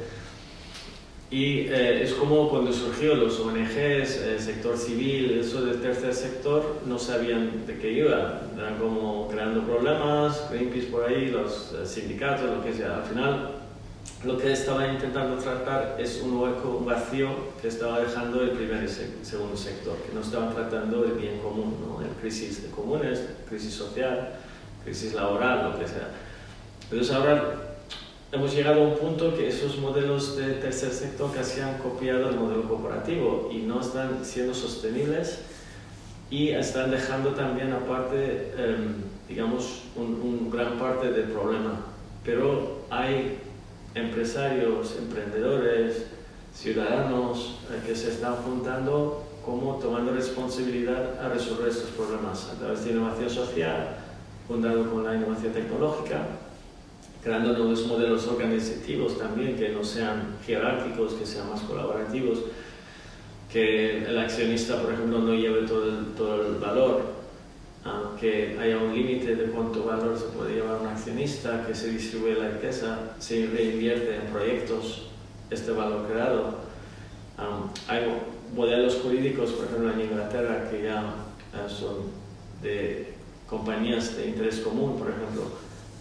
y es como cuando surgió los ONGs, el sector civil, eso del tercer sector, no sabían de qué iba, eran como creando problemas, Greenpeace por ahí, los sindicatos, lo que sea. Al final lo que estaban intentando tratar es un hueco, un vacío que estaba dejando el primer y segundo sector, que no estaban tratando el bien común, ¿no? El crisis de comunes, crisis social, crisis laboral, lo que sea. Entonces ahora hemos llegado a un punto que esos modelos de tercer sector casi han copiado el modelo corporativo y no están siendo sostenibles y están dejando también aparte, digamos, un gran parte del problema. Pero hay empresarios, emprendedores, ciudadanos que se están juntando como tomando responsabilidad a resolver estos problemas a través de innovación social, juntado con la innovación tecnológica, creando nuevos modelos organizativos también que no sean jerárquicos, que sean más colaborativos, que el accionista, por ejemplo, no lleve todo el valor, que haya un límite de cuánto valor se puede llevar un accionista, que se distribuye la riqueza, se reinvierte en proyectos este valor creado. Hay modelos jurídicos, por ejemplo, en Inglaterra, que ya son de compañías de interés común, por ejemplo,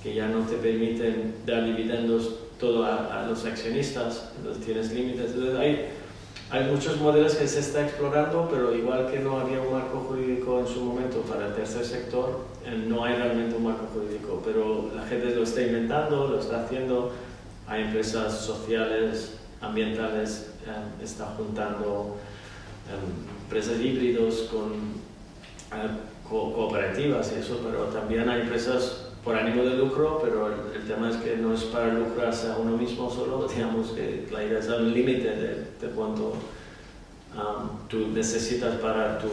que ya no te permiten dar dividendos todo a los accionistas, entonces tienes límites. Entonces hay muchos modelos que se está explorando, pero igual que no había un marco jurídico en su momento para el tercer sector, no hay realmente un marco jurídico, pero la gente lo está inventando, lo está haciendo. Hay empresas sociales, ambientales, está juntando empresas híbridos con cooperativas y eso, pero también hay empresas por ánimo de lucro, pero el tema es que no es para lucrarse a uno mismo solo, digamos que la idea es dar un límite de cuánto tú necesitas para tu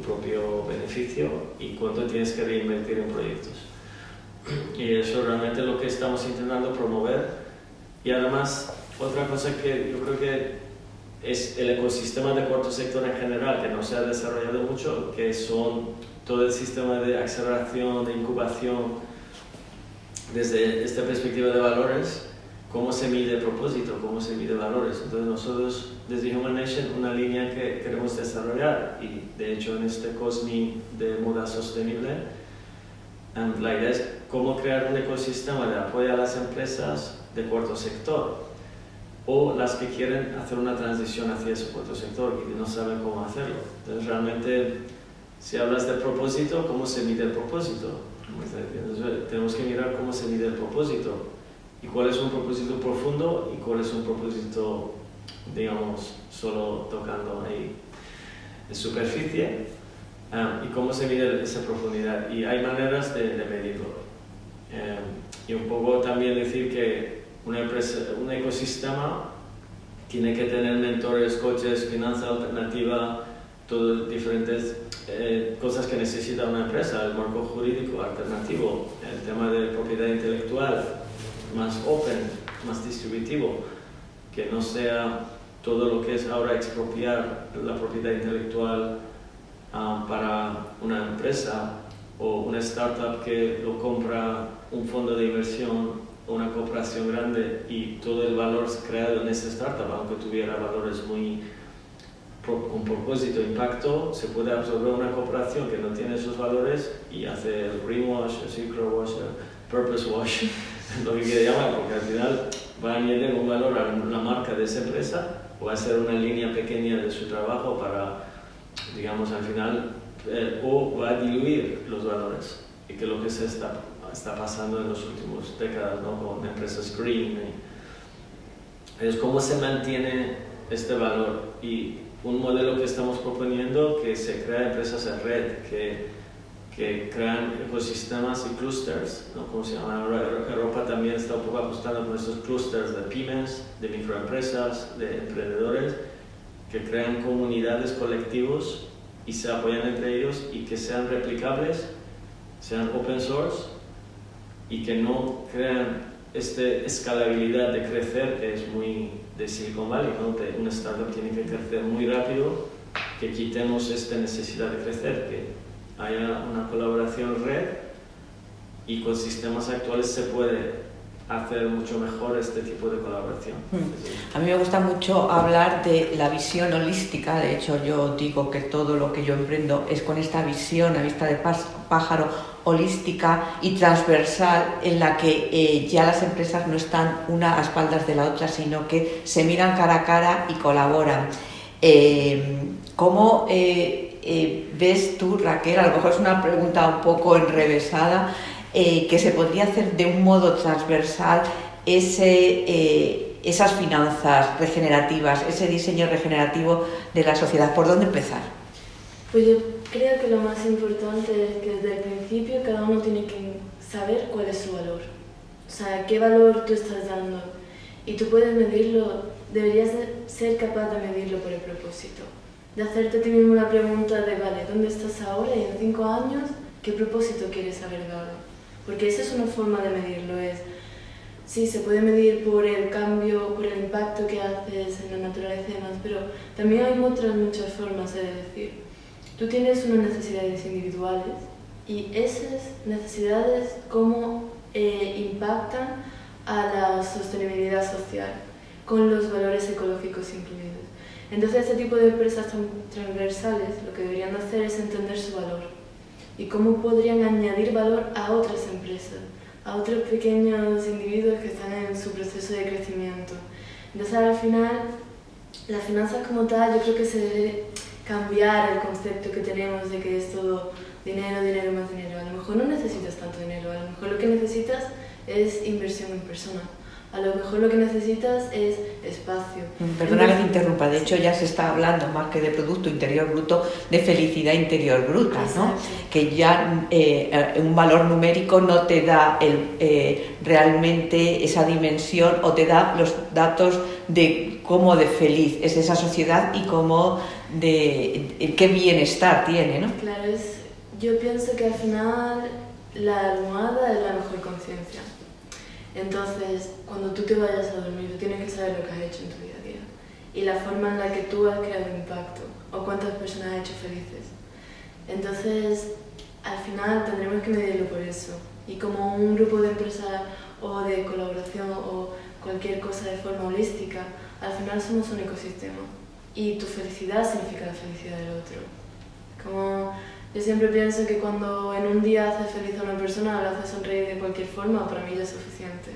propio beneficio y cuánto tienes que reinvertir en proyectos. Y eso es realmente lo que estamos intentando promover. Y además, otra cosa que yo creo que es el ecosistema de cuarto sector en general, que no se ha desarrollado mucho, que son todo el sistema de aceleración, de incubación, desde esta perspectiva de valores, cómo se mide propósito, cómo se mide valores. Entonces nosotros desde Human Nation una línea que queremos desarrollar y de hecho en este COSME de moda sostenible la idea es cómo crear un ecosistema de apoyo a las empresas de cuarto sector o las que quieren hacer una transición hacia ese cuarto sector y no saben cómo hacerlo. Entonces realmente Si hablas de propósito, ¿cómo se mide el propósito? Entonces, tenemos que mirar cómo se mide el propósito y cuál es un propósito profundo y cuál es un propósito, digamos, solo tocando ahí en superficie, y cómo se mide esa profundidad. Y hay maneras de medirlo. Y un poco también decir que una empresa, un ecosistema tiene que tener mentores, coaches, finanza alternativa, todas diferentes cosas que necesita una empresa, el marco jurídico alternativo, el tema de propiedad intelectual más open, más distributivo, que no sea todo lo que es ahora expropiar la propiedad intelectual para una empresa o una startup que lo compra un fondo de inversión o una corporación grande y todo el valor creado en esa startup, aunque tuviera valores muy con propósito, impacto, se puede absorber una corporación que no tiene esos valores y hace el greenwash, el secret wash, el purpose wash, lo que quiere llamar, porque al final va a añadir un valor a la marca de esa empresa o va a ser una línea pequeña de su trabajo para, digamos, al final, o va a diluir los valores, y que es lo que se está pasando en las últimas décadas, ¿no? Con empresas green. Es cómo se mantiene este valor, y un modelo que estamos proponiendo que se crea empresas en red que crean ecosistemas y clusters, ¿no? Como se llama ahora, Europa también está un poco apostando por estos clusters de pymes, de microempresas, de emprendedores que crean comunidades, colectivos y se apoyan entre ellos y que sean replicables, sean open source y que no crean esta escalabilidad de crecer que es muy de Silicon Valley, ¿no? Una startup tiene que crecer muy rápido, que quitemos esta necesidad de crecer, que haya una colaboración red, y con sistemas actuales se puede hacer mucho mejor este tipo de colaboración. A mí me gusta mucho hablar de la visión holística. De hecho, yo digo que todo lo que yo emprendo es con esta visión a vista de pájaro, holística y transversal, en la que ya las empresas no están una a espaldas de la otra, sino que se miran cara a cara y colaboran. ¿Cómo ves tú, Raquel? A lo mejor es una pregunta un poco enrevesada, que se podría hacer de un modo transversal esas finanzas regenerativas, ese diseño regenerativo de la sociedad. ¿Por dónde empezar? Pues yo creo que lo más importante es que desde el principio cada uno tiene que saber cuál es su valor. O sea, qué valor tú estás dando. Y tú puedes medirlo, deberías ser capaz de medirlo por el propósito. De hacerte a ti mismo la pregunta de, vale, ¿dónde estás ahora? Y en 5 años, ¿qué propósito quieres haber dado? Porque esa es una forma de medirlo. Sí, se puede medir por el cambio, por el impacto que haces en la naturaleza y demás, pero también hay otras muchas formas de decir. Tú tienes unas necesidades individuales y esas necesidades cómo impactan a la sostenibilidad social, con los valores ecológicos incluidos. Entonces, este tipo de empresas transversales lo que deberían hacer es entender su valor y cómo podrían añadir valor a otras empresas, a otros pequeños individuos que están en su proceso de crecimiento. Entonces, al final, las finanzas como tal, yo creo que se debe cambiar el concepto que tenemos de que es todo dinero, dinero más dinero. A lo mejor no necesitas tanto dinero, a lo mejor lo que necesitas es inversión en persona. A lo mejor lo que necesitas es espacio. Perdona que te interrumpa, de hecho ya se está hablando más que de Producto Interior Bruto, de felicidad interior bruta, ¿no? Que ya un valor numérico no te da realmente esa dimensión, o te da los datos de cómo de feliz es esa sociedad y cómo qué bienestar tiene, ¿no? Claro, yo pienso que al final la almohada es la mejor conciencia. Entonces, cuando tú te vayas a dormir, tú tienes que saber lo que has hecho en tu día a día y la forma en la que tú has creado impacto o cuántas personas has hecho felices. Entonces, al final tendremos que medirlo por eso. Y como un grupo de empresas o de colaboración o cualquier cosa de forma holística, al final somos un ecosistema y tu felicidad significa la felicidad del otro. Como yo siempre pienso que cuando en un día haces feliz a una persona, la haces sonreír de cualquier forma, para mí ya es suficiente.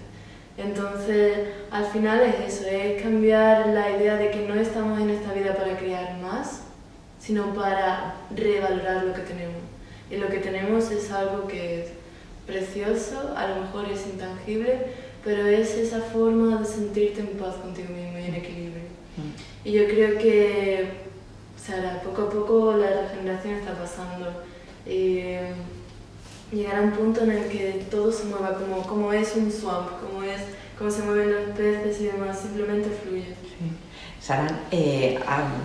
Entonces, al final es eso, es cambiar la idea de que no estamos en esta vida para crear más, sino para revalorar lo que tenemos. Y lo que tenemos es algo que es precioso, a lo mejor es intangible, pero es esa forma de sentirte en paz contigo mismo y en equilibrio. Y yo creo que, o sea, poco a poco la regeneración está pasando. Llegar a un punto en el que todo se mueva como es un swamp, como se mueven los peces y demás, simplemente fluye. Sí. Saran,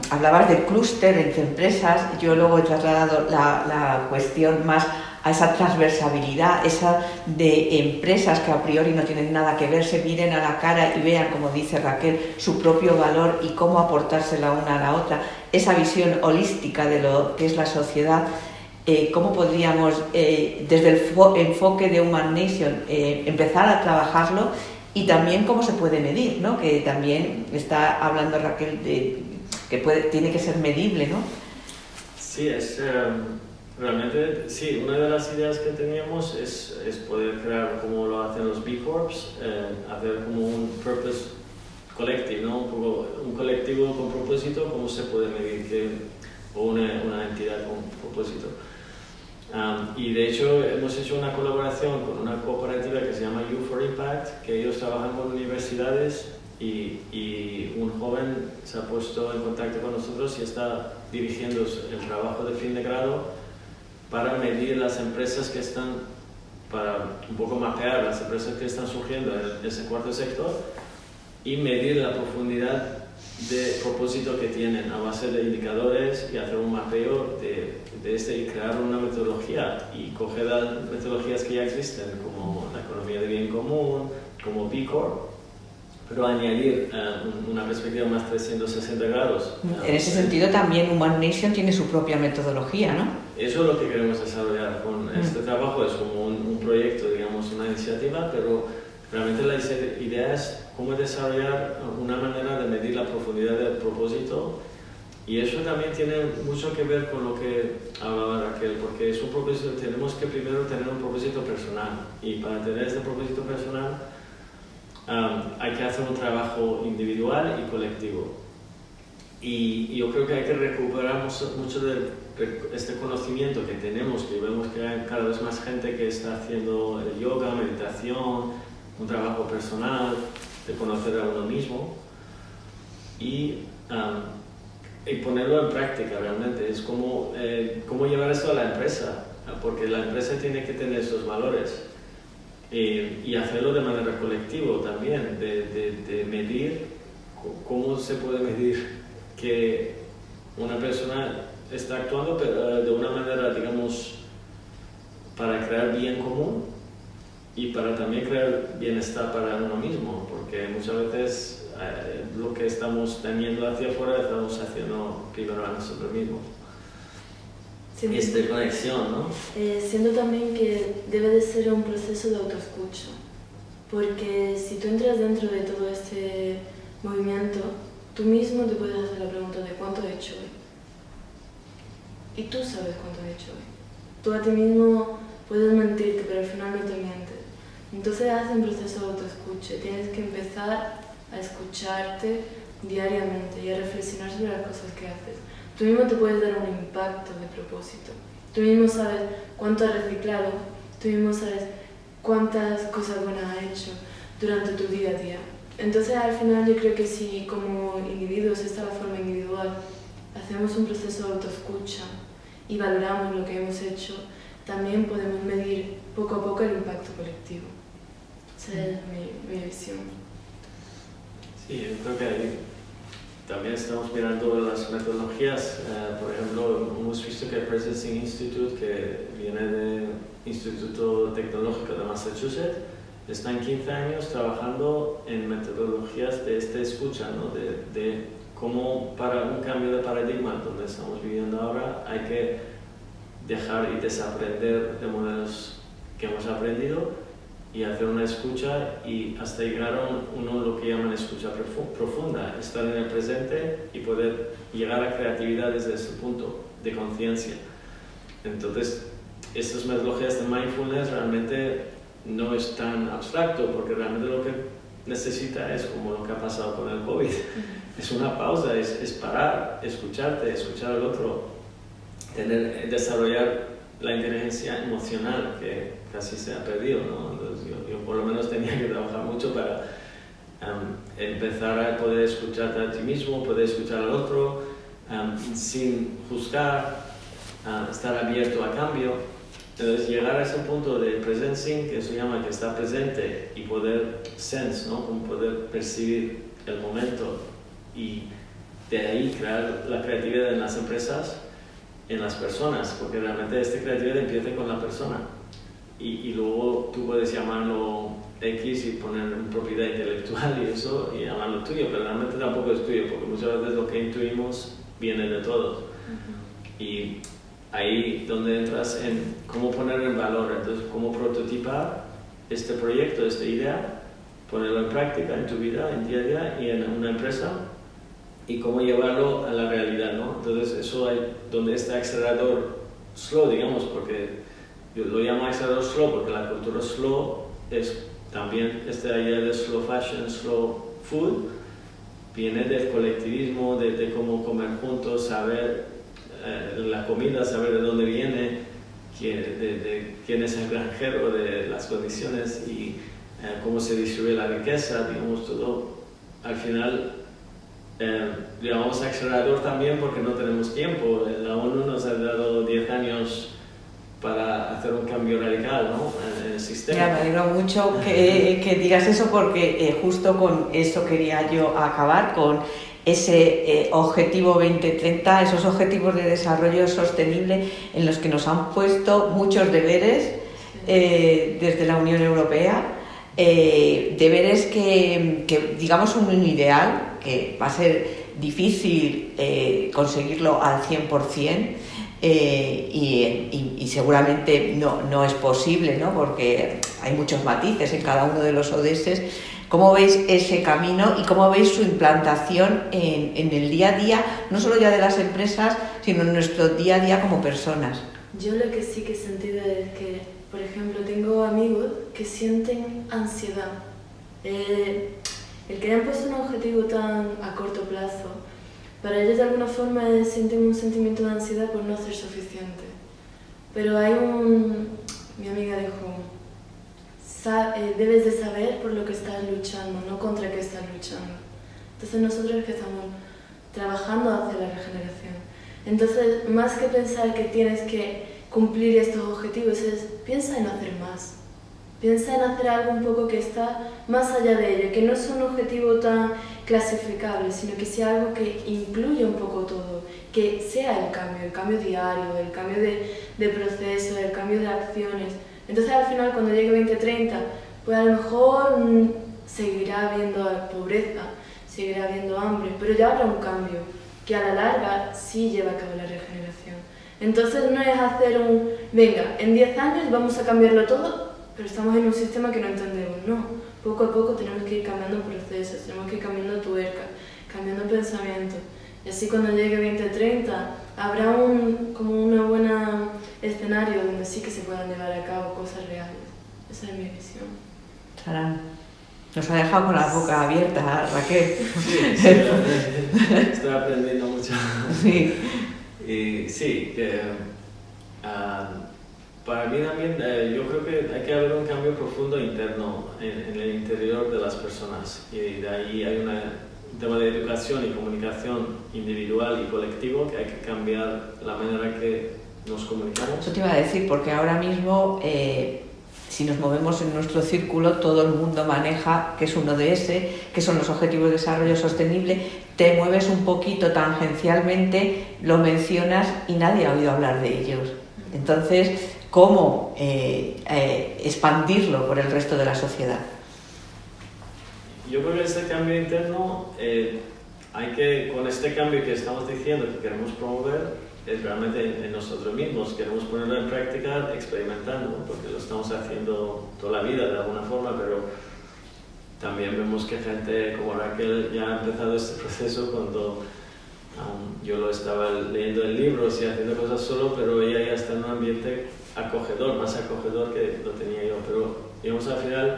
hablabas de clúster entre empresas, yo luego he trasladado la cuestión más a esa transversabilidad, esa de empresas que a priori no tienen nada que ver, se miren a la cara y vean, como dice Raquel, su propio valor y cómo aportarse la una a la otra, esa visión holística de lo que es la sociedad. ¿Cómo podríamos, desde el enfoque de Human Nation, empezar a trabajarlo? Y también cómo se puede medir, ¿no? Que también está hablando Raquel de que tiene que ser medible, ¿no? Sí, realmente, sí, una de las ideas que teníamos es poder crear, como lo hacen los B Corps, hacer como un purpose collective, ¿no? Un colectivo con propósito, cómo se puede medir o una entidad con propósito. Y de hecho hemos hecho una colaboración con una cooperativa que se llama Youth for Impact, que ellos trabajan con universidades y un joven se ha puesto en contacto con nosotros y está dirigiendo el trabajo de fin de grado para medir las empresas que están, para un poco mapear las empresas que están surgiendo en ese cuarto sector y medir la profundidad de propósito que tienen a base de indicadores y hacer un mapeo de y crear una metodología y coger las metodologías que ya existen como la economía de bien común, como B Corp, pero añadir una perspectiva más 360 grados. En ese sentido también Human Nation tiene su propia metodología, ¿no? Eso es lo que queremos desarrollar con este trabajo, es como un proyecto, digamos, una iniciativa, pero realmente la idea es cómo desarrollar una manera de medir la profundidad del propósito, y eso también tiene mucho que ver con lo que hablaba Raquel, porque es un propósito, tenemos que primero tener un propósito personal, y para tener este propósito personal hay que hacer un trabajo individual y colectivo. Y yo creo que hay que recuperar mucho de este conocimiento que tenemos, que vemos que hay cada vez más gente que está haciendo el yoga, meditación, un trabajo personal, de conocer a uno mismo y ponerlo en práctica realmente. Es como llevar eso a la empresa, porque la empresa tiene que tener esos valores y hacerlo de manera colectiva también, de medir cómo se puede medir que una persona está actuando pero de una manera, digamos, para crear bien común y para también crear bienestar para uno mismo, porque muchas veces lo que estamos teniendo hacia afuera estamos haciendo primero a nosotros mismos. Siento, esta conexión, ¿no? Siento también que debe de ser un proceso de autoescucha, porque si tú entras dentro de todo este movimiento, tú mismo te puedes hacer la pregunta de cuánto he hecho hoy. Y tú sabes cuánto he hecho hoy. Tú a ti mismo puedes mentirte, pero al final no te mientes. Entonces haz un proceso de autoescucha. Tienes que empezar a escucharte diariamente y a reflexionar sobre las cosas que haces. Tú mismo te puedes dar un impacto de propósito. Tú mismo sabes cuánto has reciclado. Tú mismo sabes cuántas cosas buenas has hecho durante tu día a día. Entonces al final yo creo que si como individuos, esta es la forma individual, hacemos un proceso de autoescucha y valoramos lo que hemos hecho, también podemos medir poco a poco el impacto colectivo. Esa es mi visión. Sí, yo creo que ahí también estamos mirando las metodologías. Por ejemplo, hemos visto que el Presencing Institute, que viene del Instituto Tecnológico de Massachusetts, están 15 años trabajando en metodologías de esta escucha, ¿no? de cómo para un cambio de paradigma donde estamos viviendo ahora hay que dejar y desaprender de modelos que hemos aprendido y hacer una escucha y hasta llegar a lo que llaman escucha profunda, estar en el presente y poder llegar a creatividad desde ese punto de conciencia. Entonces, estas metodologías de mindfulness realmente no es tan abstracto, porque realmente lo que necesita es como lo que ha pasado con el COVID. Es una pausa, es parar, escucharte, escuchar al otro, desarrollar la inteligencia emocional que casi se ha perdido, ¿no? Entonces yo por lo menos tenía que trabajar mucho para empezar a poder escucharte a ti mismo, poder escuchar al otro, sin juzgar, estar abierto a cambio. Entonces llegar a ese punto de presencing, que se llama que está presente, y poder sense, ¿no? Como poder percibir el momento y de ahí crear la creatividad en las empresas, en las personas, porque realmente esta creatividad empieza con la persona y luego tú puedes llamarlo X y poner una propiedad intelectual y eso y llamarlo tuyo, pero realmente tampoco es tuyo, porque muchas veces lo que intuimos viene de todos. Y ahí donde entras en cómo poner en valor, entonces cómo prototipar este proyecto, esta idea, ponerlo en práctica en tu vida, en día a día y en una empresa, y cómo llevarlo a la realidad, ¿no? Entonces eso hay donde está acelerador slow, digamos, porque yo lo llamo acelerador slow porque la cultura slow es también esta idea de slow fashion, slow food, viene del colectivismo, de cómo comer juntos, saber la comida, saber de dónde viene, de quién es el granjero, de las condiciones y cómo se distribuye la riqueza, digamos, todo. Al final, llamamos acelerador también porque no tenemos tiempo. La ONU nos ha dado 10 años para hacer un cambio radical, ¿no? En el sistema. Ya, me alegro mucho que digas eso porque justo con eso quería yo acabar, con ese objetivo 2030, esos objetivos de desarrollo sostenible en los que nos han puesto muchos deberes desde la Unión Europea, deberes que digamos un ideal, que va a ser difícil conseguirlo al 100%, y seguramente no es posible, ¿no? Porque hay muchos matices en cada uno de los ODS. ¿Cómo veis ese camino y cómo veis su implantación en el día a día, no solo ya de las empresas, sino en nuestro día a día como personas? Yo lo que sí que he sentido es que, por ejemplo, tengo amigos que sienten ansiedad. El que hayan puesto un objetivo tan a corto plazo, para ellos de alguna forma sienten un sentimiento de ansiedad por no ser suficiente. Pero mi amiga dijo, debes de saber por lo que estás luchando, no contra qué estás luchando. Entonces nosotros que estamos trabajando hacia la regeneración. Entonces, más que pensar que tienes que cumplir estos objetivos, piensa en hacer más. Piensa en hacer algo un poco que está más allá de ello, que no es un objetivo tan clasificable, sino que sea algo que incluya un poco todo, que sea el cambio diario, el cambio de proceso, el cambio de acciones. Entonces al final cuando llegue 2030, pues a lo mejor seguirá habiendo pobreza, seguirá habiendo hambre, pero ya habrá un cambio que a la larga sí lleva a cabo la regeneración. Entonces no es hacer venga, en 10 años vamos a cambiarlo todo, pero estamos en un sistema que no entendemos, no. Poco a poco tenemos que ir cambiando procesos, tenemos que ir cambiando tuercas, cambiando pensamientos. Y así cuando llegue 2030 habrá como una buena escenario donde sí que se puedan llevar a cabo cosas reales. Esa es mi visión. Sara, nos ha dejado con la boca abierta, Raquel. Sí, estoy aprendiendo mucho. Sí. Y sí, que para mí también yo creo que hay que haber un cambio profundo interno en el interior de las personas y de ahí hay un tema de educación y comunicación individual y colectivo que hay que cambiar la manera que nos comunicamos. Eso te iba a decir, porque ahora mismo si nos movemos en nuestro círculo todo el mundo maneja que es un ODS, que son los Objetivos de Desarrollo Sostenible, te mueves un poquito tangencialmente, lo mencionas y nadie ha oído hablar de ellos. Entonces, ¿cómo expandirlo por el resto de la sociedad? Yo creo que este cambio interno, hay que, con este cambio que estamos diciendo que queremos promover, es realmente en nosotros mismos, queremos ponerlo en práctica experimentando, porque lo estamos haciendo toda la vida de alguna forma, pero también vemos que gente como Raquel ya ha empezado este proceso cuando yo lo estaba leyendo en libros y haciendo cosas solo, pero ella ya está en un ambiente acogedor, más acogedor que lo tenía yo, pero digamos al final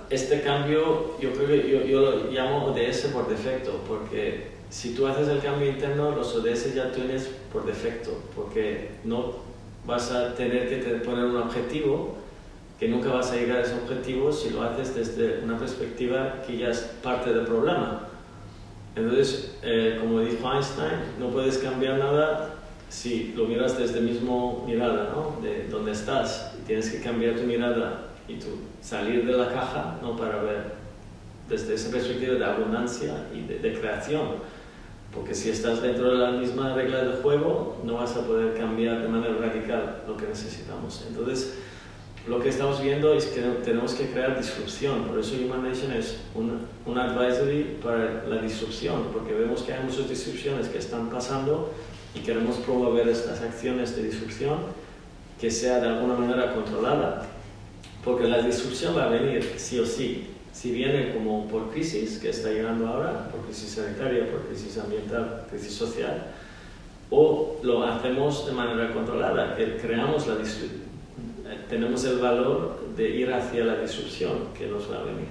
este cambio yo creo que yo lo llamo ODS por defecto, porque si tú haces el cambio interno, los ODS ya tienes por defecto, porque no vas a tener que poner un objetivo, que nunca vas a llegar a ese objetivo si lo haces desde una perspectiva que ya es parte del problema. Entonces, como dijo Einstein, no puedes cambiar nada si lo miras desde la misma mirada, ¿no? De donde estás. Y tienes que cambiar tu mirada y tú salir de la caja, ¿no? Para ver desde esa perspectiva de abundancia y de creación. Porque si estás dentro de la misma regla del juego, no vas a poder cambiar de manera radical lo que necesitamos. Entonces, lo que estamos viendo es que tenemos que crear disrupción. Por eso Human Nation es un advisory para la disrupción, porque vemos que hay muchas disrupciones que están pasando y queremos promover estas acciones de disrupción que sea de alguna manera controlada, porque la disrupción va a venir sí o sí. Si viene como por crisis, que está llegando ahora, por crisis sanitaria, por crisis ambiental, crisis social, o lo hacemos de manera controlada, que creamos la disrupción, tenemos el valor de ir hacia la disrupción que nos va a venir.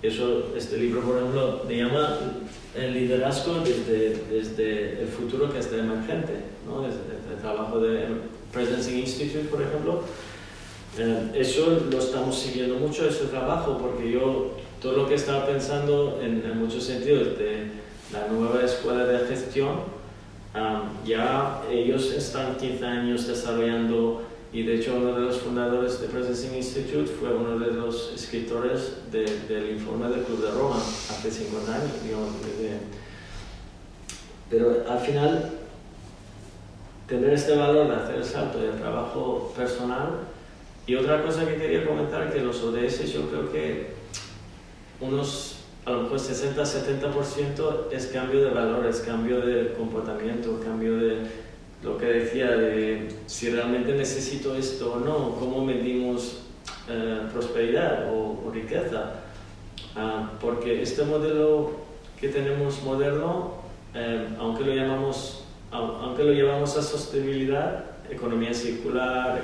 Eso, este libro, por ejemplo, le llama el liderazgo desde el futuro que está emergente, ¿no? Desde el trabajo de Presidency Institute, por ejemplo. Eso lo estamos siguiendo mucho, ese trabajo, porque yo todo lo que estaba pensando en muchos sentidos de la nueva escuela de gestión, ya ellos están 15 años desarrollando, y de hecho uno de los fundadores de Presidency Institute fue uno de los escritores del informe del Club de Roma hace 50 años, digamos. Pero al final, tener este valor de hacer el salto del trabajo personal. Y otra cosa que quería comentar, que los ODS yo creo que a lo mejor 60-70% es cambio de valores, cambio de comportamiento, cambio de lo que decía, de si realmente necesito esto o no, cómo medimos prosperidad o riqueza. Porque este modelo que tenemos moderno, aunque lo llevamos a sostenibilidad, economía circular,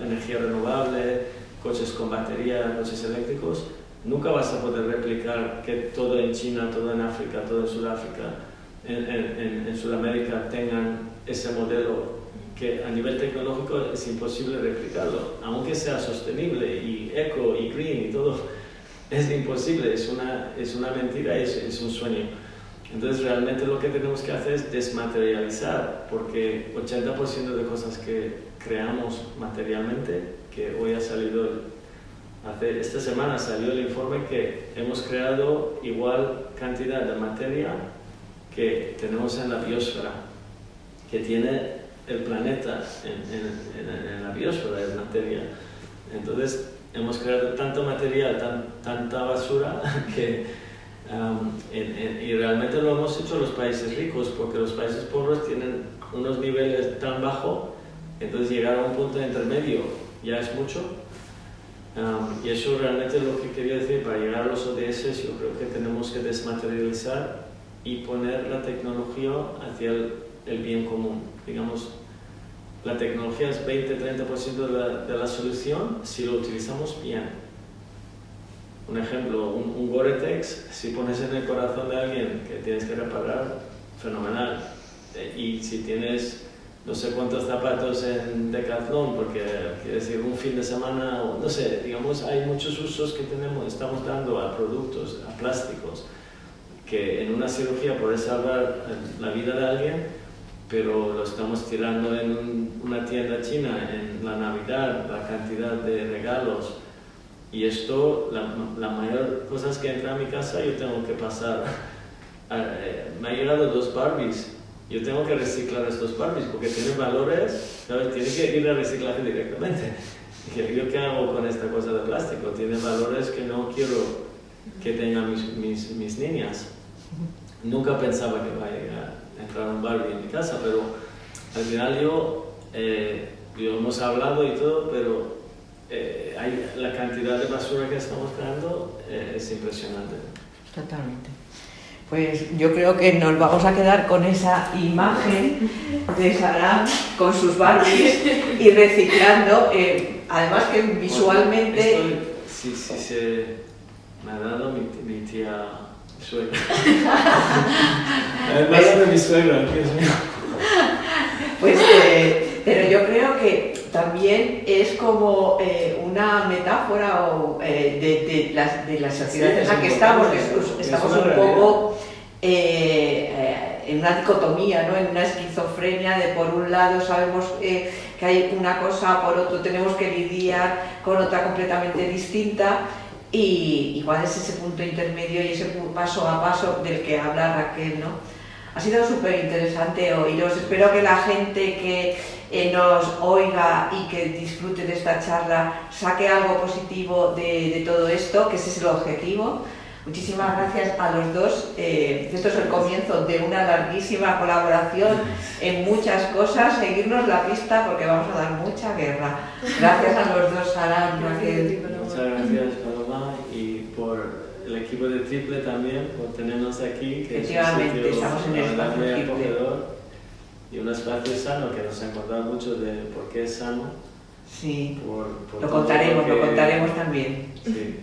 energía renovable, coches con batería, coches eléctricos, nunca vas a poder replicar que todo en China, todo en África, todo en Sudáfrica, en Sudamérica tengan ese modelo que a nivel tecnológico es imposible replicarlo, aunque sea sostenible y eco y green y todo, es imposible, es una mentira, es un sueño. Entonces realmente lo que tenemos que hacer es desmaterializar, porque 80% de cosas que creamos materialmente, que hoy ha salido, esta semana salió el informe que hemos creado igual cantidad de materia que tenemos en la biosfera, que tiene el planeta en la biosfera, es materia. Entonces hemos creado tanto material, tanta basura que... y realmente lo hemos hecho los países ricos, porque los países pobres tienen unos niveles tan bajos, entonces llegar a un punto intermedio ya es mucho. Y eso realmente es lo que quería decir. Para llegar a los ODS yo creo que tenemos que desmaterializar y poner la tecnología hacia el bien común. Digamos, la tecnología es 20-30% de la solución si lo utilizamos bien. Un ejemplo, un Gore-Tex, si pones en el corazón de alguien que tienes que reparar, fenomenal. Y si tienes no sé cuántos zapatos en Decathlon, porque quiere decir un fin de semana, o no sé, digamos, hay muchos usos que estamos dando a productos, a plásticos, que en una cirugía puedes salvar la vida de alguien, pero lo estamos tirando en una tienda china, en la Navidad, la cantidad de regalos. Y esto, la mayor cosas que entra a mi casa, yo tengo que pasar. Me ha llegado 2 Barbies. Yo tengo que reciclar estos Barbies porque tienen valores, ¿sabes? Tiene que ir a reciclaje directamente. ¿Yo qué hago con esta cosa de plástico? Tiene valores que no quiero que tengan mis niñas. Nunca pensaba que vaya a entrar un Barbie en mi casa, pero al final yo hemos hablado y todo, pero la cantidad de basura que estamos creando es impresionante. Totalmente. Pues yo creo que nos vamos a quedar con esa imagen de Sara con sus Barbies y reciclando, además que visualmente... Si sí me ha dado mi tía suegra. Además de mi suegra, Dios mío. Pues, pero yo creo que también es como una metáfora de la sociedad en la que estamos, que estamos un poco en una dicotomía, ¿no? En una esquizofrenia de por un lado sabemos que hay una cosa, por otro tenemos que lidiar con otra completamente distinta. Y cuál es ese punto intermedio y ese paso a paso del que habla Raquel, ¿no? Ha sido súper interesante oíros. Espero que la gente que nos oiga y que disfrute de esta charla saque algo positivo de todo esto, que ese es el objetivo. Muchísimas gracias a los dos. Esto es el comienzo de una larguísima colaboración en muchas cosas. Seguirnos la pista porque vamos a dar mucha guerra. Gracias a los dos, Sara y Raquel. Muchas gracias, Paloma, y por el equipo de Triple también, por tenernos aquí, que Efectivamente, es un sitio estamos en el espacio agradable, Triple. acogedor y un espacio sano que nos ha importado mucho de por qué es sano. Sí, Por lo todo contaremos que- también. Sí.